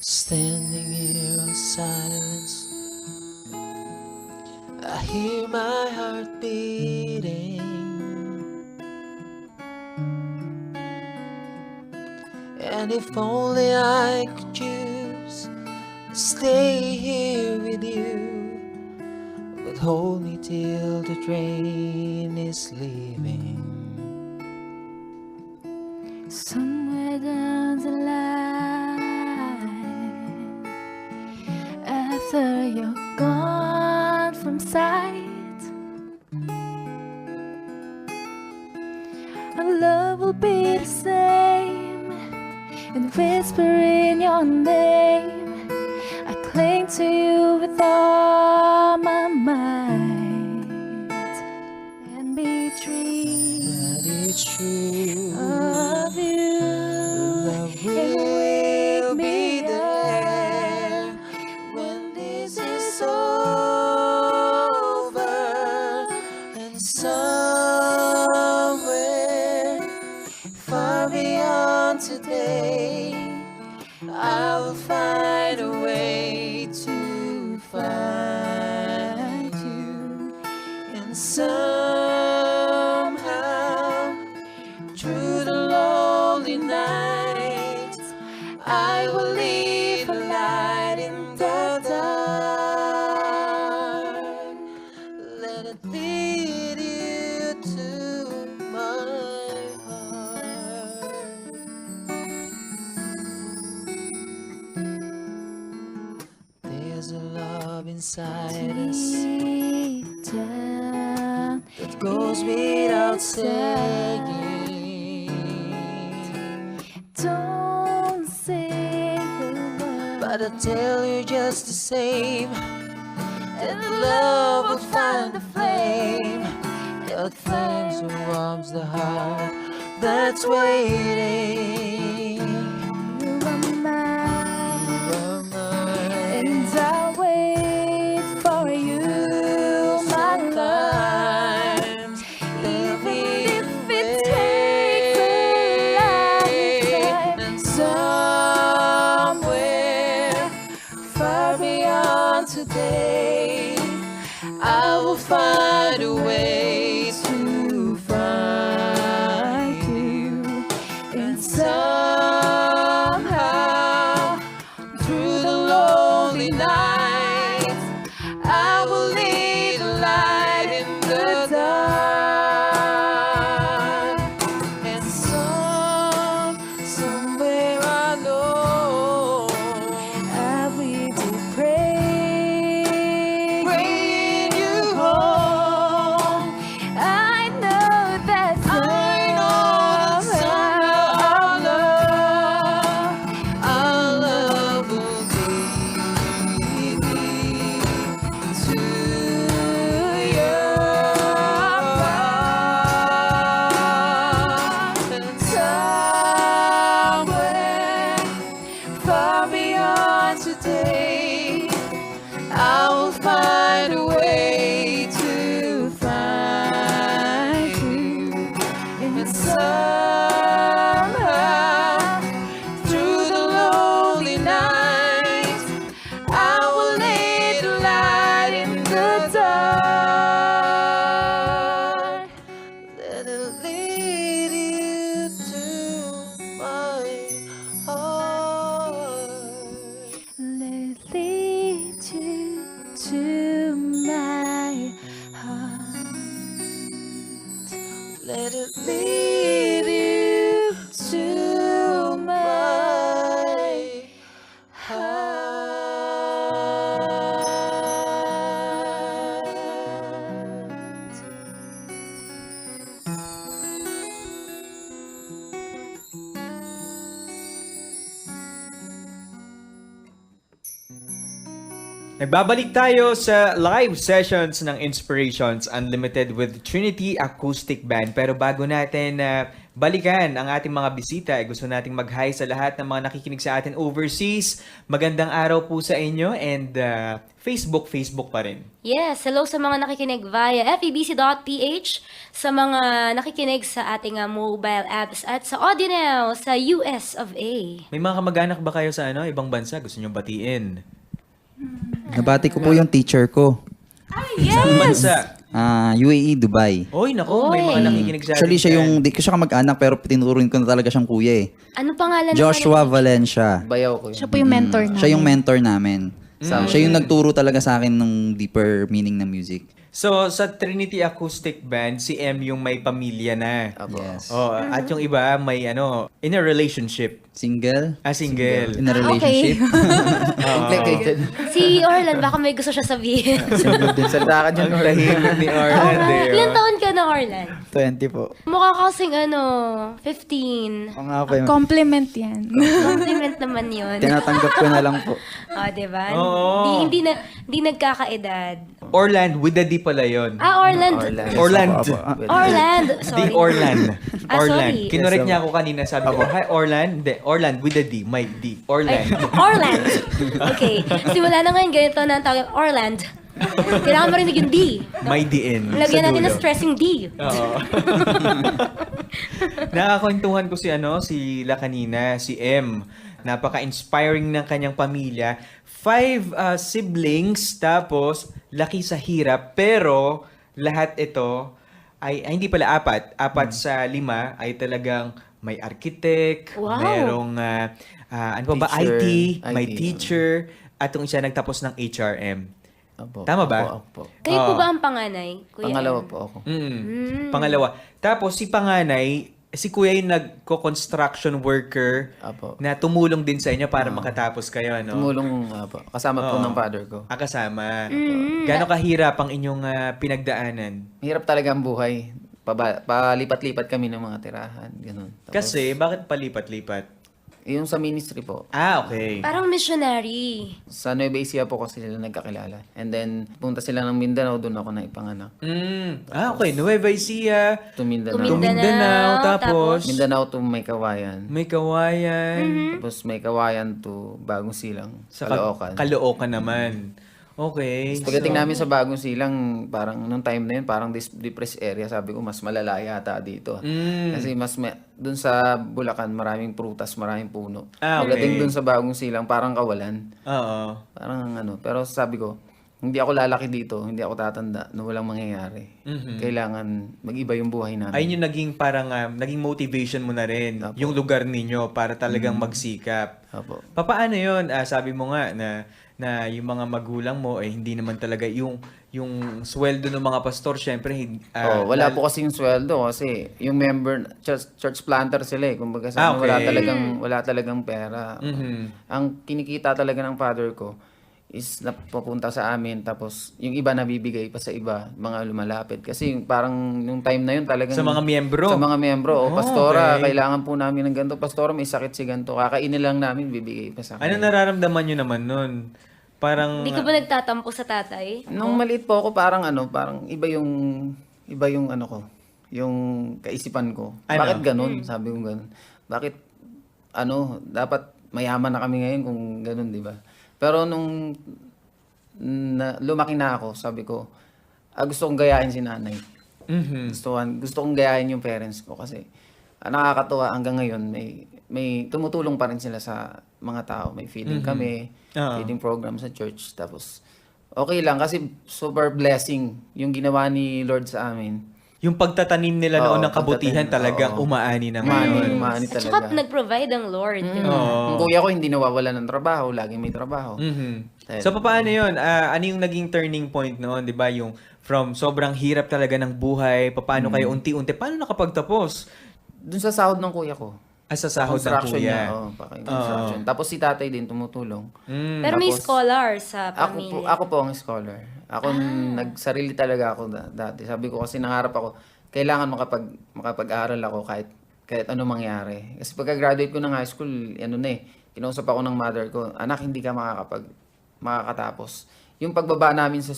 G: Standing here in silence, I hear my heart beating, and if only I could choose to stay here with you, would hold me till the train is leaving.
B: Somewhere down the line, after you're gone from sight, our love will be the same, and whispering your name, I cling to you with all my might, and be
G: That it's true,
B: of you.
G: love will be there when this is over, and somewhere far beyond today, I will find a way to find you, and somehow inside us
B: Deep down,
G: that goes without saying.
B: don't say the word.
G: But I tell you just the same that love will find the flame, the flame that warms the heart that's waiting.
B: You are mine,
G: You're mine.
B: and I'll wait for you, my love.
G: Sometimes,
B: Even if it takes a lifetime,
G: and somewhere far beyond today, I will find a way to find you. And somehow, through the lonely nights, I will lead a light in the dark. And somewhere I know
B: I will be praying
G: you home.
B: I know that
G: Our love will lead me to your heart. And somewhere far beyond today, I will find a way to find you. And somehow, through the lonely nights, I will lead a light in the dark. Let it lead you to my heart.
B: let it lead you to my heart.
G: Let it lead you to my heart.
C: Nagbabalik tayo sa live sessions ng Inspirations Unlimited with Trinity Acoustic Band. Pero bago natin balikan ang ating mga bisita, gusto nating mag-hi sa lahat ng mga nakikinig sa atin overseas. Magandang araw po sa inyo and Facebook pa rin.
D: Yes, hello sa mga nakikinig via febc.ph, sa mga nakikinig sa ating mobile apps at sa AudioNow sa US of A.
C: May mga kamag-anak ba kayo sa ibang bansa? Gusto nyo batiin?
E: Nabati ko po yung teacher ko.
C: Saan bansa?
E: UAE, Dubai.
C: Oy, nako, may mga nakikinig sa atin.
E: Actually, siya
C: dyan.
E: yung, di ko siya kamag-anak pero tinuruin ko na talaga siyang kuya eh.
D: Ano pangalan
E: Joshua Valencia.
F: Bayaw ko yun.
I: Siya po yung mentor namin.
E: Siya yung mentor namin. Siya yung nagturo talaga sa akin ng deeper meaning ng music.
C: So, sa Trinity Acoustic Band, si M yung may pamilya na.
F: Apo.
E: Yes.
C: Oh, at yung iba may in a relationship.
E: Single?
C: Single.
E: In a relationship?
F: Complicated.
D: Si Orlan, baka may gusto siya sabihin.
F: Salita ka dyan,
C: Ang tahimik ni Orland eh.
D: Ilan taon ka na, Orlan?
E: 20 po.
D: Mukha kasing 15.
E: Oo nga po.
I: Compliment yan.
D: Compliment naman yun.
E: Tinatanggap ko na lang po.
D: Diba?
C: Oo.
D: Hindi nagkakaedad.
C: Orland, with the D pala yun.
D: Orland.
C: Orland.
D: Orland. Sorry.
C: Di Orland. Orland.
D: Sorry.
C: Kinorek niya ako kanina. Sabi ko, hi Orland. Hindi, Orland with the D. May D. Orland.
D: Orland. Okay. Simula na ngayon, ganito na ang tawag. Orland. Kailangan marinig yung D.
C: May D-in.
D: Lagyan
C: sa
D: natin
C: dulo.
D: ng stressing D.
C: Oo. Nakakwentuhan ko si La kanina, si M. Napaka-inspiring ng kanyang pamilya. 5 siblings, tapos laki sa hirap, pero lahat ito ay hindi pala 4. 4 sa 5 ay talagang may architect,
D: Wow.
C: merong ano pa ba,
F: Teacher.
C: IT, may
F: IT.
C: teacher, at yung isa nagtapos ng HRM.
F: Opo.
C: Tama ba?
F: Opo.
D: Kayo po
C: Oo.
D: ba ang panganay, Kuya
F: Pangalawa
D: M?
F: po ako.
C: Pangalawa. Tapos si panganay, Si Kuya yung nagko-construction worker
F: Apo.
C: na tumulong din sa inyo para makatapos kayo, no?
F: Tumulong, apo. Kasama po
C: Oo.
F: ng father ko.
C: Kasama. Gano'ng kahirap ang inyong pinagdaanan?
F: Mahirap talaga ang buhay. Palipat-lipat kami ng mga tirahan. Ganun. Tapos,
C: Kasi, bakit palipat-lipat?
F: yung sa ministry po.
C: Okay.
D: Parang missionary.
F: Sa Nueva Ecija po kasi sila nagkakilala. And then, punta sila ng Mindanao, doon ako na ipanganak.
C: Okay. Nueva Ecija,
F: To Mindanao.
D: To
C: Mindanao, tapos
F: Mindanao to May Kawayan.
C: may Kawayan,
F: Tapos May Kawayan to Bagong Silang.
C: sa
F: Caloocan.
C: Caloocan naman. Okay.
F: Pagdating namin sa Bagong Silang, parang nung time na yun, parang depressed area. Sabi ko, mas malala yata dito. Kasi dun sa Bulacan, maraming prutas, maraming puno. Pagdating dun sa Bagong Silang, parang kawalan.
C: Oo.
F: Parang pero sabi ko, hindi ako lalaki dito, hindi ako tatanda na walang mangyayari. Kailangan mag-iba yung buhay namin.
C: Ayun yung naging parang, naging motivation mo na rin, yung lugar ninyo para talagang magsikap.
F: Apo.
C: Paano yun? Sabi mo nga na yung mga magulang mo hindi naman talaga yung sweldo ng mga pastor, syempre
F: Wala po kasi yung sweldo kasi yung member church planter sila eh. Kumbaga
C: Okay.
F: wala talagang pera. Ang kinikita talaga ng father ko is napupunta sa amin tapos yung iba nabibigay pa sa iba, mga lumalapit. Kasi yung parang yung time na yun talagang
C: Sa mga miyembro?
F: Sa mga miyembro. Pastora,
C: okay.
F: kailangan po namin ng ganito. Pastora, may sakit si ganito. Kakainin lang namin, bibigay pa sa
C: Ano
F: akin.
C: nararamdaman nyo naman nun? Parang
D: Hindi ka ba nagtatampo sa tatay?
F: Nung maliit po ako, parang iba yung ano ko, yung kaisipan ko.
C: Ano?
F: Bakit ganun? Sabi ko ganun. Bakit, dapat mayaman na kami ngayon kung ganun, di ba? Pero nung lumaki na ako, sabi ko, gusto kong gayahin si nanay. Gusto kong gayahin yung parents ko kasi nakakatuwa hanggang ngayon, may tumutulong pa rin sila sa mga tao. May feeding kami, feeding program sa church. Tapos, okay lang kasi super blessing yung ginawa ni Lord sa amin.
C: yung pagtatanim nila noon ng kabutihan
F: pagtatanim,
C: talagang
F: oo.
C: umaani na
F: Umani
D: At saka
F: talaga.
D: nag-provide ang Lord.
F: Yung kuya ko hindi nawawala ng trabaho, lagi may trabaho.
C: So paano 'yun? Ano yung naging turning point noon, 'di ba? Yung from sobrang hirap talaga ng buhay, paano kayo unti-unti paano nakapagtapos?
F: Doon sa sahod ng kuya ko.
C: Sa sahod ng
F: Construction
C: kuya.
F: niya, construction. Tapos si tatay din tumutulong.
D: Pero may
F: Tapos,
D: scholar sa pamilya.
F: Ako po ang scholar. Ako nagsarili talaga ako dati. Sabi ko kasi nangarap ako, kailangan makapag-aral ako kahit ano mangyari. Kasi pagka-graduate ko ng high school, kinausap ako ng mother ko, anak, hindi ka makakatapos. Yung pagbaba namin sa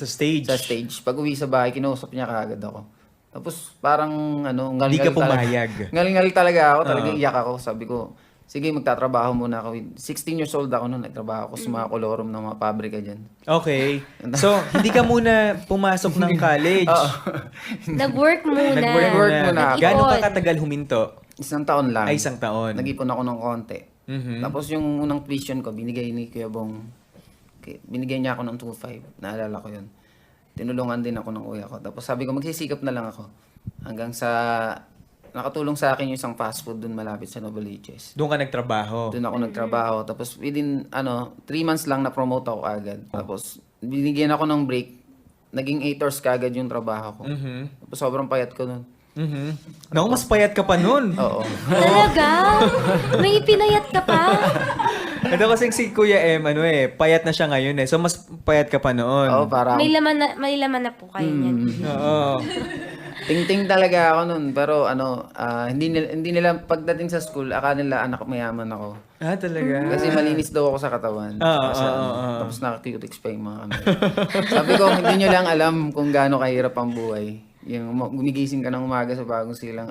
C: stage.
F: Sa stage, pag uwi sa bahay, kinausap niya kaagad ako. Tapos parang
C: Hindi ka pumayag.
F: Ngal-ngal talaga ako, talagang iyak ako. Sabi ko, sige, magtatrabaho muna ako. 16 years old ako noon, nagtrabaho ako sa mga kolorum ng mga pabrika dyan.
C: Okay. So, hindi ka muna pumasok ng college.
D: Nag-work muna.
F: Nag-work muna ako.
C: Gaano ka katagal huminto?
F: Isang taon lang.
C: Ay, isang taon.
F: Nag-ipon ako ng konti. Tapos yung unang tuition ko, binigay ni Kuya Bong. Binigay niya ako ng 2,500. Naalala ko yun. Tinulungan din ako ng kuya ko. Tapos sabi ko, magsisikap na lang ako. Hanggang sa nakatulong sa akin yung isang fast food dun malapit sa Novaliches.
C: Doon ka nagtrabaho.
F: Doon ako nagtrabaho. Tapos within 3 months lang na-promote ako agad. Tapos binigyan ako ng break. Naging 8 hours kagad yung trabaho ko. Tapos sobrang payat ko nun.
C: Naku, mas payat ka pa nun.
F: Oo.
D: Talaga? May pinayat ka pa?
C: Ito kasing si Kuya M, payat na siya ngayon So, mas payat ka pa noon.
F: Oo, parang
D: May laman na po kayo niyan.
C: Oo.
F: ting-ting talaga ako nun. Pero hindi nila pagdating sa school, akala nila anak mayaman ako.
C: Talaga?
F: Kasi malinis daw ako sa katawan. Tapos naka-cutics pa yung mga kamay. Sabi ko, hindi nyo lang alam kung gaano kahirap ang buhay. Yung gumigising ka ng umaga sa Bagong Silang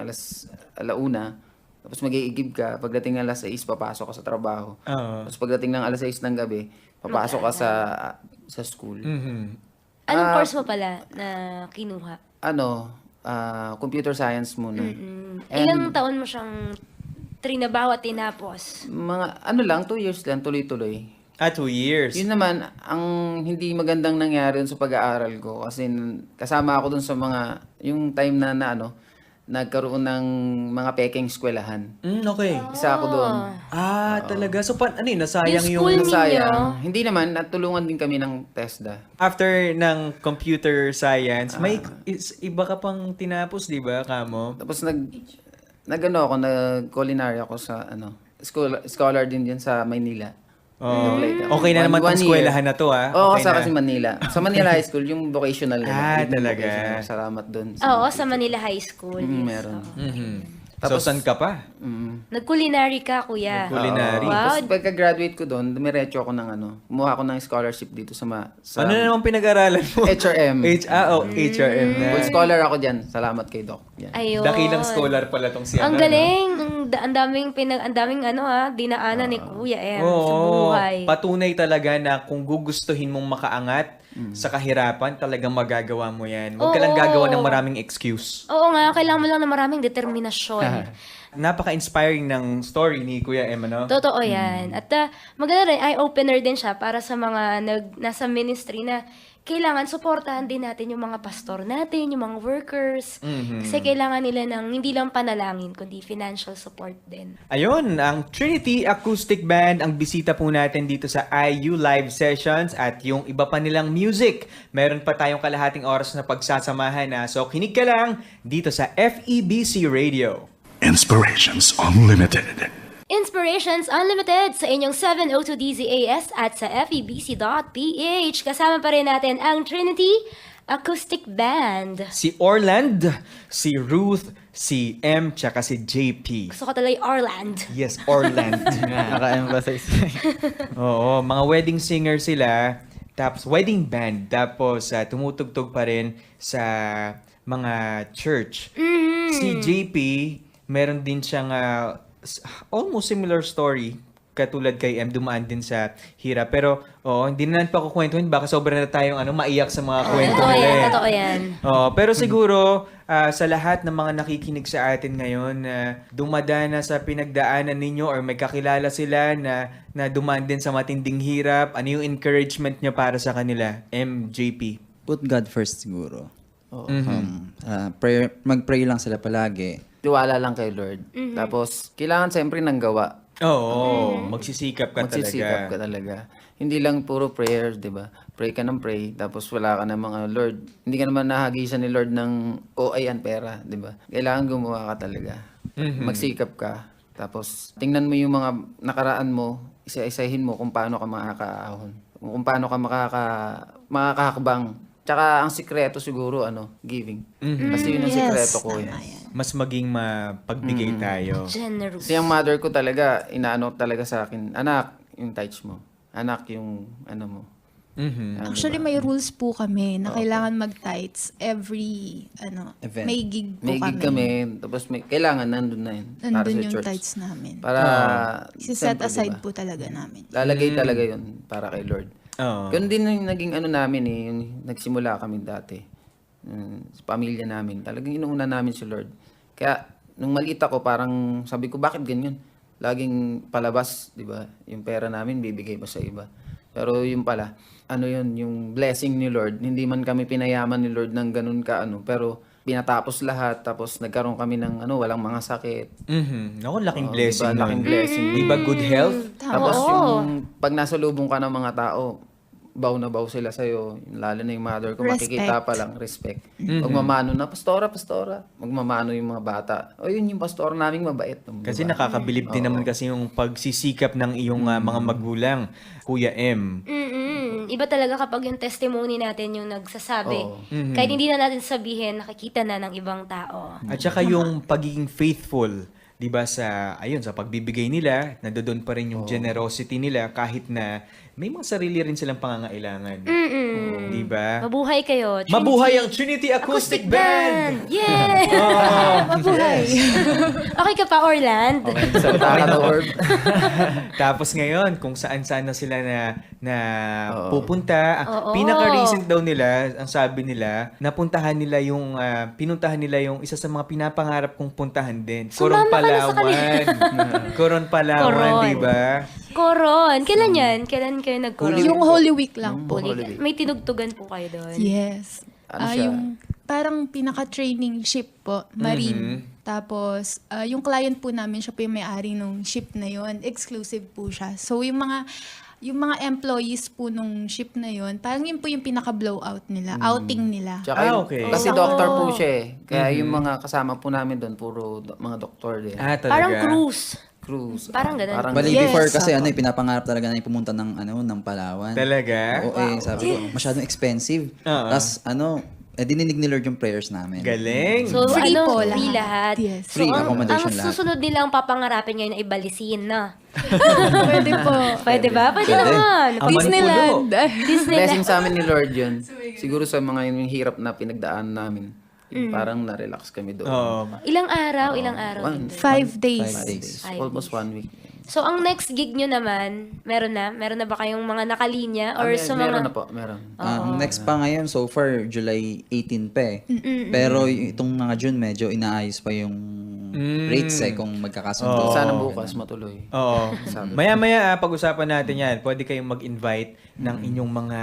F: alauna, tapos mag-iigib ka. Pagdating ng alas 6, papasok ka sa trabaho. Tapos pagdating ng alas 6 ng gabi, papasok ka sa school.
D: Anong course mo pala na kinuha?
F: Computer science muna.
D: Ilang taon mo siyang trinabaho at tinapos?
F: Mga 2 years lang, tuloy-tuloy.
C: 2 years.
F: Yun naman, ang hindi magandang nangyari dun sa pag-aaral ko kasi kasama ako dun sa mga, yung time na nagkaroon ng mga peking eskwelahan.
C: Okay.
F: Isa ako doon.
C: Talaga. So, ano yun, nasayang
D: Yung
C: yung...
D: school ninyo?
F: Sayang. Hindi naman, natulungan din kami ng TESDA.
C: After ng computer science, may iba ka pang tinapos, di ba, Kamo?
F: Tapos nag-culinary ako sa scholar din sa Maynila. Nag-apply ako.
C: Okay na naman
F: One
C: tong
F: year.
C: eskwelahan na to, ha?
F: Oo,
C: Okay
F: sa
C: na.
F: kasi Manila. Sa Manila High School, yung vocational nila. Yung
C: talaga.
F: vocational. Salamat doon.
D: Oo, sa Manila High School. Yes.
F: Meron.
C: So, saan ka pa?
D: Nag-culinary ka, kuya.
C: Culinary.
D: Wow.
F: Tapos pagka-graduate ko doon, dumiretso ako ng kumuha ako ng scholarship dito sa
C: Ano na naman pinag-aralan mo?
F: HRM.
C: HRM na.
F: Full scholar ako dyan. Salamat kay Doc. Yan.
D: Ayun.
C: Dakilang scholar pala tong si
D: Ang
C: ano,
D: galing. Ang daming dinaanan ni Kuya M sa buhay.
C: Patunay talaga na kung gugustuhin mong makaangat sa kahirapan, talagang magagawa mo yan. Huwag ka lang
D: Oo.
C: gagawa ng maraming excuse.
D: Oo nga, kailangan mo lang ng maraming determinasyon.
C: Napaka-inspiring ng story ni Kuya M, ano?
D: Totoo yan. At maganda rin, eye-opener din siya para sa mga nasa ministry na kailangan suportahan din natin yung mga pastor natin, yung mga workers. Kasi kailangan nila ng hindi lang panalangin, kundi financial support din.
C: Ayun, ang Trinity Acoustic Band ang bisita po natin dito sa IU Live Sessions at yung iba pa nilang music. Meron pa tayong kalahating oras na pagsasamahan na. So kinig ka lang dito sa FEBC Radio.
A: Inspirations Unlimited.
D: Inspirations Unlimited sa inyong 702 DZAS at sa FEBC.ph. Kasama pa rin natin ang Trinity Acoustic Band.
C: Si Orland, si Ruth, si M, tsaka si JP.
D: Gusto ko talaga yung Orland.
C: Yes, Orland.
H: Naka-emphasize.
C: Oo, mga wedding singer sila, tapos wedding band, tapos tumutugtog pa rin sa mga church. Si JP, meron din siyang almost similar story katulad kay M, dumaan din sa hirap. Pero hindi na natin pa kukwentuhin, baka sobra na tayong maiyak sa mga kwento
D: Totoo
C: nila.
D: yan, totoo yan.
C: Pero siguro, sa lahat ng mga nakikinig sa atin ngayon na dumadana sa pinagdaanan ninyo or may kakilala sila na dumaan din sa matinding hirap, ano yung encouragement nyo para sa kanila? MJP.
E: Put God first siguro. Mag-pray lang sila palagi.
F: Tiwala lang kay Lord. Tapos, kailangan siyempre ng gawa.
C: Oo, magsisikap ka
F: Magsisikap ka talaga. Hindi lang puro prayers, di ba? Pray ka ng pray, tapos wala ka ng mga Lord. Hindi ka naman nahagisan ni Lord ng, ayan, pera, di ba? Kailangan gumawa ka talaga. Magsikap ka. Tapos, tingnan mo yung mga nakaraan mo, isa-isahin mo kung paano ka makakaahon. Kung paano ka makakahakbang. Tsaka ang sikreto siguro, giving. Kasi yun ang sikreto ko.
C: Mas maging mapagbigay tayo.
D: Generous.
F: Kasi ang mother ko talaga, inaano talaga sa akin, anak, yung tithes mo. Anak, yung mo.
I: Actually, may rules po kami na kailangan mag-tights every,
E: Event.
I: may gig po
F: May gig kami, tapos kailangan nandun na yun. Para
I: Nandun
F: sa
I: yung
F: church.
I: tights namin.
F: Para,
I: Set
F: siyempre,
I: aside
F: diba?
I: po talaga namin.
F: Lalagay talaga yun para kay Lord.
C: Oo.
F: Ganun din yung naging namin yung nagsimula kami dati. Sa pamilya namin. Talagang inuuna namin si Lord. Kaya, nung maliit ako, parang sabi ko, bakit ganyan? Laging palabas, di ba? Yung pera namin, bibigay pa sa iba. Pero yung pala, yung blessing ni Lord. Hindi man kami pinayaman ni Lord ng ganun pero pinatapos lahat. Tapos nagkaroon kami ng walang mga sakit.
C: Naku, laking blessing.
F: Diba? Laking blessing.
C: Di ba good health?
F: Tapos yung pag nasa lubong ka ng mga tao, baw na baw sila sa'yo. Lalo na yung mother ko, makikita pa lang, respect. Magmamano na, pastora. Magmamano yung mga bata. Yun yung pastora naming mabait.
C: Kasi
F: Diba?
C: nakakabilib din naman kasi yung pagsisikap ng iyong mga magulang, Kuya M.
D: Iba talaga kapag yung testimony natin yung nagsasabi. Kahit hindi na natin sabihin, nakikita na ng ibang tao.
C: At saka yung pagiging faithful, 'di ba, sa pagbibigay nila, nandoon pa rin yung generosity nila kahit na may mga sarili rin silang pangangailangan. 'Di ba?
D: Mabuhay kayo. Trinity
C: Mabuhay ang Trinity Acoustic Band!
D: Yay!
I: Mabuhay!
D: Okay ka pa, Orland?
F: Salita ka na, Lord.
C: Tapos ngayon, kung saan-saan na sila na pupunta. Pinaka-recent daw nila, ang sabi nila, pinuntahan nila yung isa sa mga pinapangarap kong puntahan din. Coron
D: Sumama ka na sa
C: Palawan. Coron Palawan,
D: Coron.
C: di ba?
D: Coron. Kailan yan? Kailan kayo nag-coron?
I: Yung Holy Week lang po.
D: May tinugtugan po kayo doon.
I: Yes.
F: ano siya?
I: Yung parang pinaka-training ship po, marine. Tapos, yung client po namin, siya po yung may-ari nung ship na yon. Exclusive po siya. So, yung mga employees po nung ship na yon, parang yun po yung pinaka-blowout nila, outing nila.
F: Tsaka yung-
C: okay.
F: Kasi doctor po siya eh. Kaya yung mga kasama po namin doon, puro mga doktor din.
C: Ah, talaga.
D: Parang cruise.
F: Cruise.
D: Parang ganun.
E: Bali
I: Yes,
E: before kasi
I: apo.
E: pinapangarap talaga na pumunta ng Palawan.
C: Talaga?
E: Oo, sabi ko, masyadong expensive.
C: Oo.
E: Tapos dininig ni Lord yung prayers namin.
C: Galing.
D: So,
I: Free
D: ano,
I: po
D: free
I: lahat.
D: lahat.
I: Yes.
E: Free
D: So,
E: accommodation
D: ang
E: lahat.
D: susunod nilang papangarapin ngayon ay balisin na.
I: Pwede po.
D: Pwede ba? Pwede
E: Pwede.
D: naman.
C: Ang
I: Disneyland.
F: Blessing sa amin ni Lord yun. Siguro sa mga yung hirap na pinagdaan namin. Parang na-relax kami doon.
C: Oo.
D: Ilang araw? Ilang araw?
I: 5 days.
E: 5 days.
F: Almost 1 week.
D: So, ang next gig nyo naman, meron na? Meron na ba kayong mga nakalinya? Or sa mga...
F: Meron na po, meron.
E: Ang next pa ngayon, so far, July 18 pa eh. Pero itong mga June, medyo inaayos pa yung rates kung magkakasundo.
F: Sana bukas matuloy.
C: Oo. Maya-maya pag-usapan natin yan. Pwede kayong mag-invite ng inyong mga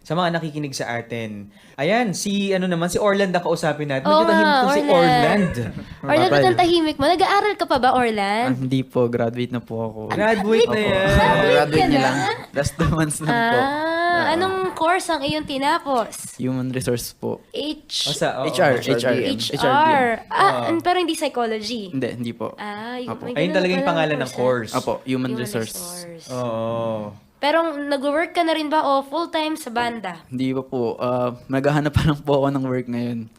C: sa mga nakikinig sa atin. Ayan, si Orland ang kausapin natin.
D: Oo
C: Medyo tahimik
D: nga,
C: to si
D: Orland.
C: Orland.
D: Orland, ba't ang tahimik mo? Nag-aaral ka pa ba, Orland?
H: Hindi po, graduate na po ako.
C: Graduate na yan.
F: Graduate niya lang.
H: Last 2 months lang po.
D: Anong course ang iyong tinapos?
H: Human resource po.
C: O sa, oo.
H: HR.
D: Pero hindi psychology.
H: Hindi po.
D: May
C: Ayun
D: ganun
C: talaga yung
D: pala
C: pangalan ng course.
H: Opo, human
D: Human
H: resource.
C: Oo.
D: Pero nag-work ka na rin ba o full-time sa banda?
H: Hindi pa po. Naghahanap pa lang po ako ng work ngayon.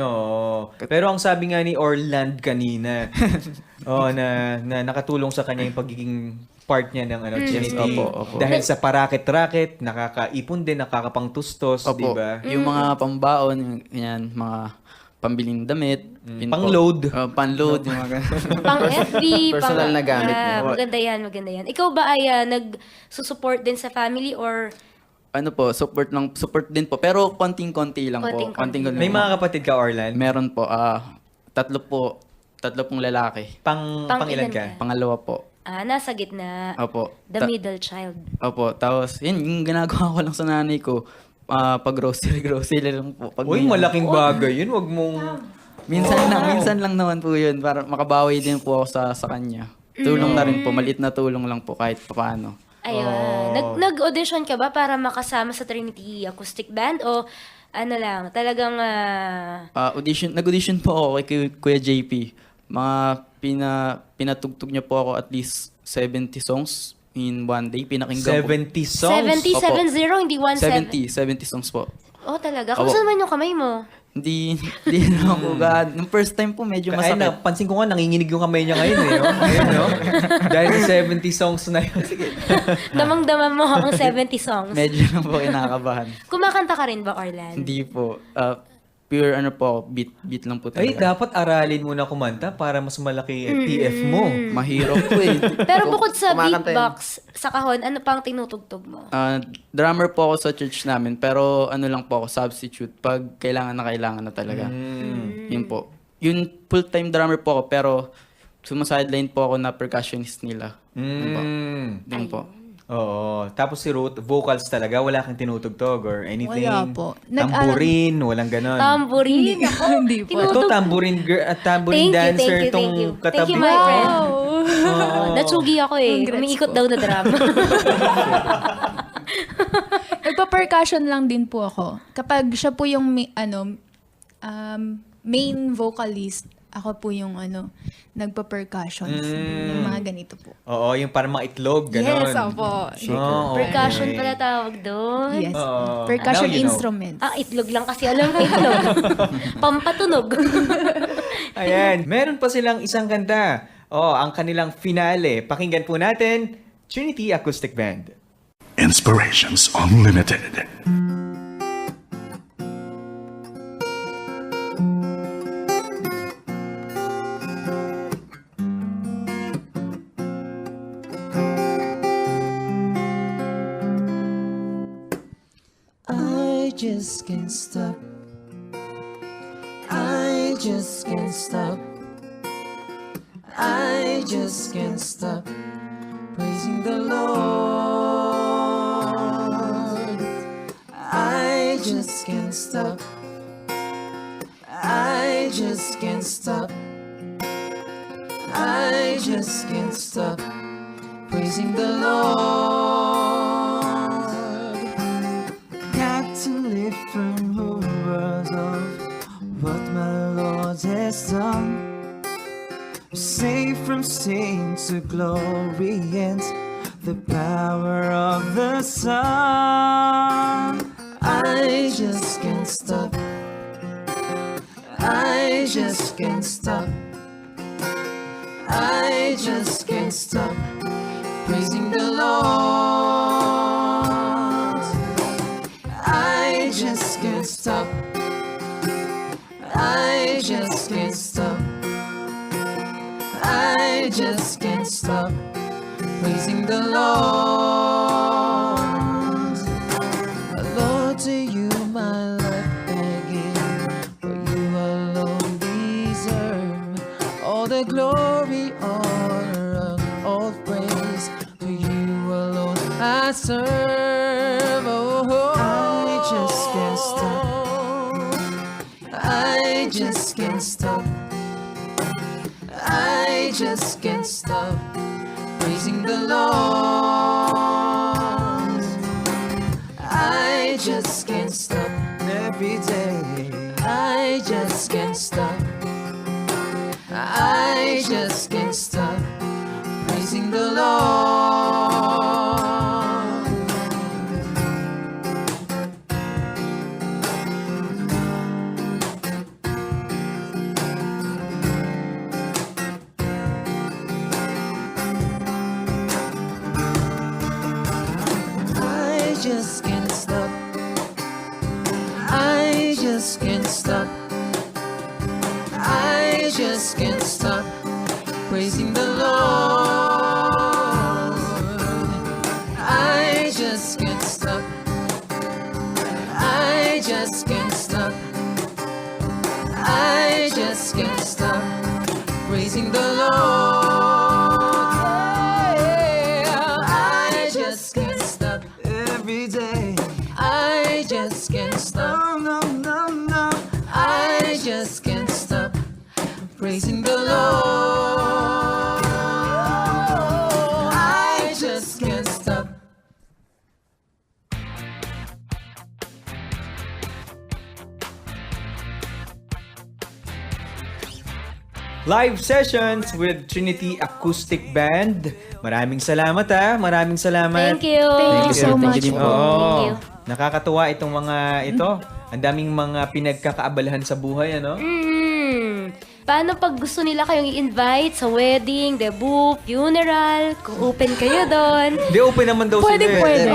C: Oo. Pero ang sabi nga ni Orland kanina, na nakatulong sa kanya yung pagiging part niya ng Trinity.
H: Opo.
C: Dahil sa paraket-raket, nakakaipon din, nakakapangtustos, di
H: Opo.
C: ba?
H: Yung mga pambaon, yan, mga pambiling damit. yun po.
C: Pang-load.
H: Pang-load. Yung mga
D: Pang FB,
F: Personal na gamit niya.
D: Maganda yan. Ikaw ba ay nag-support din sa family or
H: ano po, support din po. Pero konting-konti lang po.
D: Konting-konti.
C: May mga kapatid ka, Orland?
H: Meron po. Tatlo pong lalaki.
C: Pang-ilan ka?
H: Pangalawa po.
D: nasa gitna?
H: Opo.
D: The middle child.
H: Opo. Tapos, yun, yung ginagawa ko lang sa nanay ko, pag grocery lang po. Pag
C: Uy, malaking bagay yun. Wag mong...
H: minsan lang naman po yun para makabawi din po ako sa kanya. Tulong na rin po, maliit na tulong lang po kahit paano.
D: Ayun. Nag-audition ka ba para makasama sa Trinity Acoustic Band o ano lang, talagang
H: Nag-audition po ako kay Kuya JP. Mga pinatugtog niya po ako at least 70 songs in one day. Pinakinggan ko.
C: 70 songs?
D: 70, 70, hindi 17.
H: 70 songs po.
D: Oh, talaga? Kamusta naman yung kamay mo?
H: Hindi na ako Nung first time po, medyo
C: Ay,
H: masakit.
C: napansin ko nga, nanginginig yung kamay niya ngayon eh. Ayun, no? Dahil sa 70 songs na yun. Sige.
D: Damang-dama mo ang 70 songs.
H: Medyo lang po kinakabahan.
D: Kumakanta ka rin ba, Orland?
H: Hindi po. Pure beat lang po
C: Ay,
H: talaga.
C: dapat aralin mo na kumanta para mas malaki TF mo.
H: Mahirap po eh.
D: Pero bukod sa
F: Kumakanta
D: beatbox, sa kahon, ano pang tinutugtog mo?
H: Drummer po ako sa church namin, pero ano lang po ako, substitute. Pag kailangan na talaga. Yun po. Yun, full-time drummer po ako, pero sumasideline po ako na percussionist nila. Yun po.
C: Oo. Tapos si Ruth, vocals talaga, wala kang tinutugtog or anything?
I: Wala po.
C: Tambourine, walang ganon.
D: Tambourine?
I: Hindi po.
C: Ito, tambourine girl at tambourine dancer tong
D: Thank you,
C: katabi.
D: my friend.
C: Oo.
D: Natsugi ako eh.
I: Congrats
D: Umiikot
I: po.
D: daw na drum.
I: Nagpa-percussion lang din po ako. Kapag siya po yung main vocalist, ako po yung nagpa-percussions. Yung mga ganito po.
C: Oo, yung parang mga itlog, ganon.
I: Yes, opo.
C: Oo,
D: Percussion
C: okay.
D: pala tawag doon.
I: Yes.
C: Oo.
I: Percussion
C: Now you know.
I: instruments.
D: Itlog lang kasi alam ko itlog. Pampatunog.
C: Ayan, meron pa silang isang kanta. Ang kanilang finale. Pakinggan po natin, Trinity Acoustic Band.
A: Inspirations Unlimited.
G: I just can't stop. I just can't stop. I just can't stop praising the Lord. I just just can't stop. I just can't stop. I just can't stop praising the Lord. Got to live from horrors of what my Lord has done. Saved from sin to glory and the power of the sun. I just can't stop. I just can't stop. I just can't stop praising the Lord. I just can't stop. I just can't stop. I just can't stop praising the Lord. Lord, to you my life I give, for you alone deserve all the glory, honor, and all praise. To you alone I serve. Oh, I just can't stop. I just can't stop. I just can't stop praising the Lord. I just can't stop every day. I just can't stop. I just can't stop praising the Lord. I just can't stop. I just can't stop. I just can't stop praising the Lord. I just can't stop. I just can't stop. I just can't stop praising the Lord. I just can't stop every day. I just can't stop. No, no, no. I just can't stop praising the Lord. I just can't stop.
C: Live sessions with Trinity Acoustic Band. Maraming salamat Maraming salamat.
D: Thank you.
I: Thank you so much.
E: Thank you po.
C: Oo. Nakakatuwa itong mga ito. Ang daming mga pinagkakaabalahan sa buhay, ano?
D: Paano pag gusto nila kayong i-invite sa wedding, debut, funeral, kung open kayo doon?
C: Di open naman daw
I: Pwede,
C: sila.
I: pwede.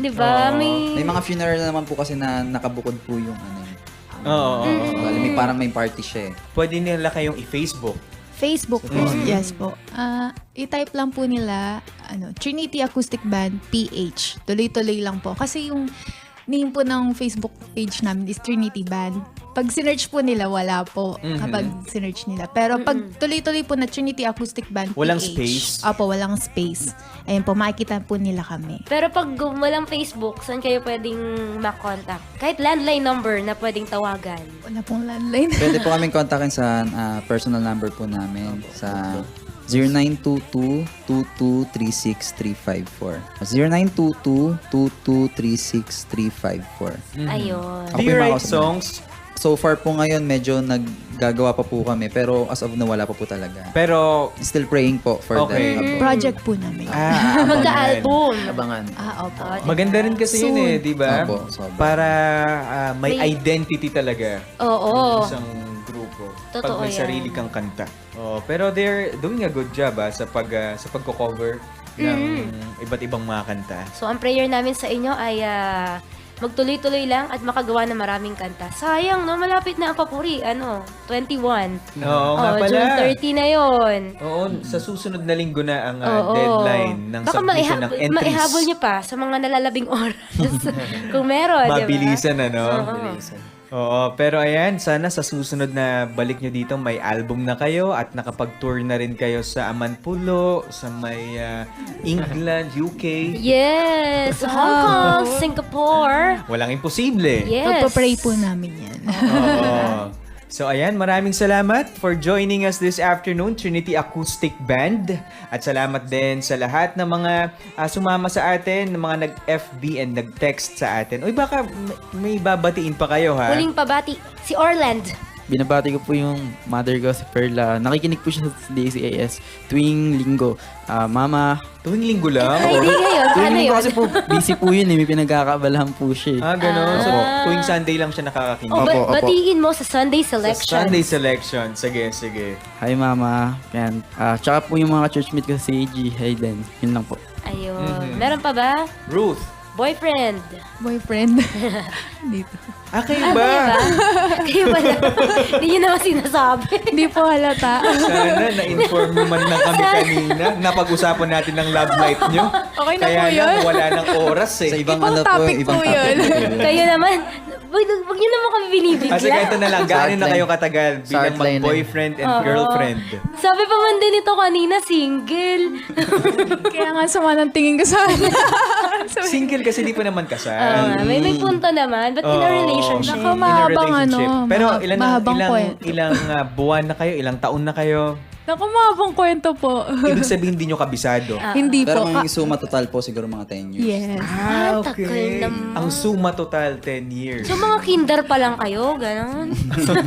D: Di ba?
E: May mga funeral naman po kasi na nakabukod po yung ano.
C: Oo.
E: Bali, may parang may party siya eh.
C: Pwede nila kayong i-Facebook.
I: Facebook po. Yes po. I-type lang po nila Trinity Acoustic Band PH. Tuloy-tuloy lang po. Kasi yung name po ng Facebook page namin is Trinity Band. Pag sinerch po nila, wala po kapag sinerch nila. Pero pag tuloy-tuloy po na Trinity Acoustic Band PH.
C: Walang space?
I: Opo, walang space. Ayun po, makikita po nila kami.
D: Pero pag walang Facebook, saan kayo pwedeng makontak? Kahit landline number na pwedeng tawagan.
I: Wala pong landline.
E: Pwede po kaming kontakin sa personal number po namin sa 0922-2236-354. 0922-2236-354.
D: Ayun.
E: Ako
C: Do
E: po
C: you
E: yung mga
C: write
E: kausap
C: songs?
E: So far po ngayon, medyo naggagawa pa po kami. Pero as of now, wala pa po talaga.
C: Pero,
E: Still praying po for
C: Okay.
E: that.
I: Project po namin.
D: Magka-album.
F: Abangan.
I: Opo.
C: maganda rin kasi yun
I: Soon.
C: di ba?
E: Opo, sobra.
C: Para may identity talaga.
D: Oo.
C: Isang grupo.
D: Totoo
C: pag may
D: yan.
C: sarili kang kanta. Oh, pero they're doing a good job sa pagko-cover ng iba't ibang mga kanta.
D: So, ang prayer namin sa inyo ay magtuloy-tuloy lang at makagawa ng maraming kanta. Sayang, no? Malapit na ang papuri. 21.
C: Oo nga pala.
D: June 30 na yon.
C: Oo, sa susunod na linggo na ang
D: Oo.
C: deadline ng
D: Baka
C: submission ng entries.
D: maihabol niyo pa sa mga nalalabing oras. Kung meron, di ba?
C: Mabilisan, ano?
D: Oo.
C: Oo, pero ayan, sana sa susunod na balik nyo dito, may album na kayo at nakapag-tour na rin kayo sa Amanpulo, sa may England, UK.
D: Yes! Hong Kong, Singapore.
C: Walang imposible.
D: Yes.
I: Pagpa-pray po namin yan.
C: Oo. So ayan, maraming salamat for joining us this afternoon, Trinity Acoustic Band. At salamat din sa lahat ng mga sumama sa atin, ng mga nag-FB and nag-text sa atin. Uy, baka may babatiin pa kayo, ha?
D: Huling pabati, si Orland.
H: Binabati ko po yung mother ko, si Perla. Nakikinig po siya sa DCAS tuwing linggo. Mama,
C: Tuwing linggo lang?
D: Ay, di ngayon.
H: tuwing
D: Paano
H: linggo
D: yun?
H: kasi po, busy po yun eh. May pinagkakaabalahan po siya eh.
C: Gano'n. So, tuwing Sunday lang siya nakakakinig.
D: Oh,
H: Opo, opo.
D: batiin mo sa Sunday
C: Sa
D: selection.
C: Sunday selection. Sige, sige.
H: Hi mama. Yan. Tsaka po yung mga churchmate ko sa AG. Hi din. Yun lang po.
D: Ayun. Meron pa ba?
C: Ruth.
D: Boyfriend.
I: Boyfriend. Dito.
C: Kayo
D: Kayo
C: ba?
D: ba? Kayo ba na? Hindi nyo naman sinasabi.
I: Hindi po halata.
C: Sana na-inform mo man lang kami kanina. Napag-usapan natin ng love life nyo.
I: Okay na
C: Kaya
I: po yun.
C: lang, wala ng oras eh.
E: Sa ibang
I: Ibang
E: ano po,
I: topic
E: ibang
I: po
E: topic
I: yun.
E: po yun.
D: Kayo naman. Huwag nyo naman kami binibigla.
C: Sige, ito na lang. Gaano na kayo katagal bilang
F: Sideline.
C: mag-boyfriend and girlfriend?
D: Sabi pa man din ito kanina, single.
I: Kaya nga sama ng tingin ko sa
C: Single kasi di pa naman
D: Oo
C: kasal.
D: nga, may punto naman. But in a
C: Oo.
D: relationship.
I: Naka,
C: In a
I: mahabang
C: relationship.
I: ano,
C: Pero
I: mahabang kwento.
C: ilang buwan na kayo? Ilang taon na kayo?
I: Naku, mahabang kwento po.
C: Ibig sabihin hindi nyo kabisado.
I: Hindi
E: Pero
I: po.
E: kung yung suma total po, siguro mga 10 years.
I: Yes.
D: Tagal naman.
C: Ang suma total, 10 years.
D: So mga kinder pa lang kayo, gano'n?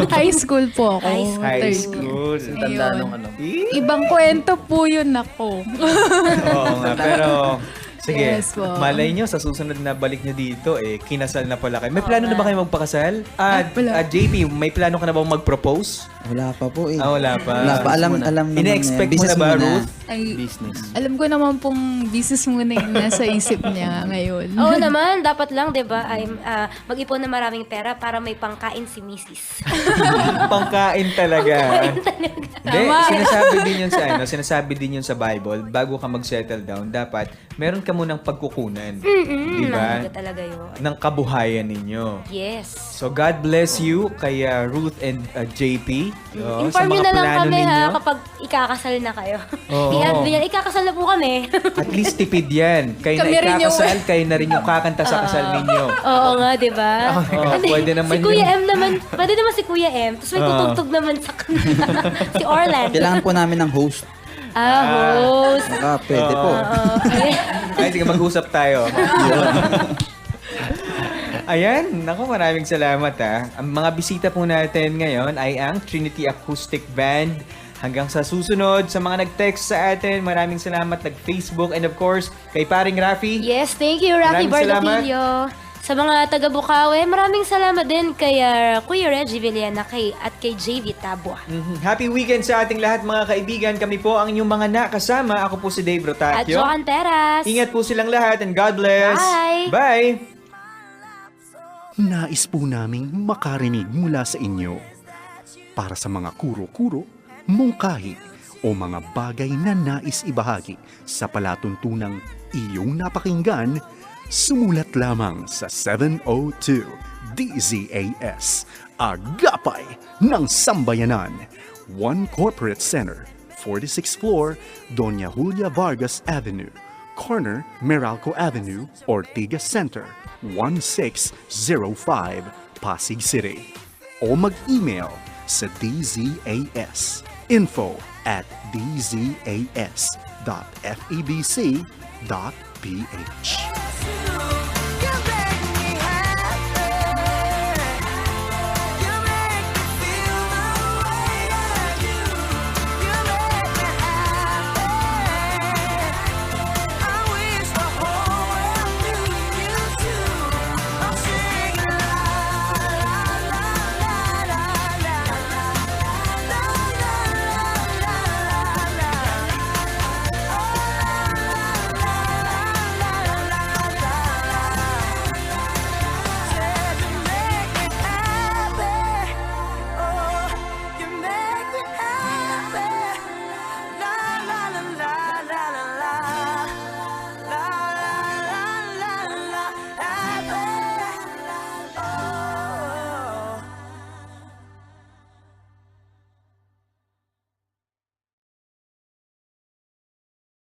I: High school po ako.
D: High school.
C: High
I: Third.
C: school.
F: Tanda
I: Ayun.
F: nung ano.
I: Ibang kwento po yun ako.
C: Oo nga, pero sige,
I: Yes po.
C: malay nyo, sa susunod na balik nyo dito, kinasal na pala kayo. May plano na ba kayo magpakasal?
I: wala.
C: JP, may plano ka na ba mag-propose?
E: Wala pa po eh.
C: Wala pa.
E: Wala pa. Alam naman.
C: Ine-expect mo na
E: Business
C: ba,
E: muna.
C: Ruth?
I: Ay,
F: Business.
I: alam ko naman pong business muna yung nasa isip niya ngayon.
D: Oo naman, dapat lang, di ba, mag-ipon na maraming pera para may pangkain si Mrs.
C: Pangkain talaga. Hindi,
I: Tama.
C: sinasabi din yun sa Bible, bago ka mag-settle down, dapat meron ka munang pagkukunan. Di ba?
D: Mahalaga talaga yun.
C: Ng kabuhayan ninyo.
D: Yes.
C: So God bless you kay Ruth and JP.
D: Inform nyo na lang kami ha kapag ikakasal na kayo.
C: Oo.
D: I-add nyo yan, ikakasal na po kami.
C: At least tipid yan. Kayo
I: Kami
C: na
I: rin yung-
C: ikakasal, kayo na rin yung kakanta sa kasal ninyo.
D: Oo nga, di ba?
C: Oo, pwede naman
D: si Kuya
C: yun.
D: M naman, pwede naman si Kuya M, tapos may tutugtog naman sa kanila. Si Orland.
E: Kailangan po namin ng host.
D: Host.
E: Baka pwede po.
D: Okay.
C: Ay, sige, mag-usap tayo. Ayan, naku, maraming salamat ha. Ang mga bisita po natin ngayon ay ang Trinity Acoustic Band. Hanggang sa susunod, sa mga nag-text sa atin, maraming salamat, nag-Facebook, and of course, kay paring Rafi.
D: Yes, thank you, Rafi
C: Maraming salamat.
D: Bardopillo. Sa mga taga-Bukawe, maraming salamat din kay Kuya Reggie Villena at kay JV Tabua.
C: Happy weekend sa ating lahat mga kaibigan. Kami po ang inyong mga nakasama. Ako po si Dave
D: At
C: Rotatio.
D: Joan Teras.
C: Ingat po silang lahat and God bless.
D: Bye.
C: Bye.
A: Nais po naming makarinig mula sa inyo para sa mga kuro-kuro, mungkahi o mga bagay na nais ibahagi sa palatuntunang iyong napakinggan, sumulat lamang sa 702 DZAS, Agapay ng Sambayanan, 1 Corporate Center, 46th floor, Doña Julia Vargas Avenue, corner Meralco Avenue, Ortigas Center, 1605, Pasig City. O mag-email sa dzas@dzas.febc.ph.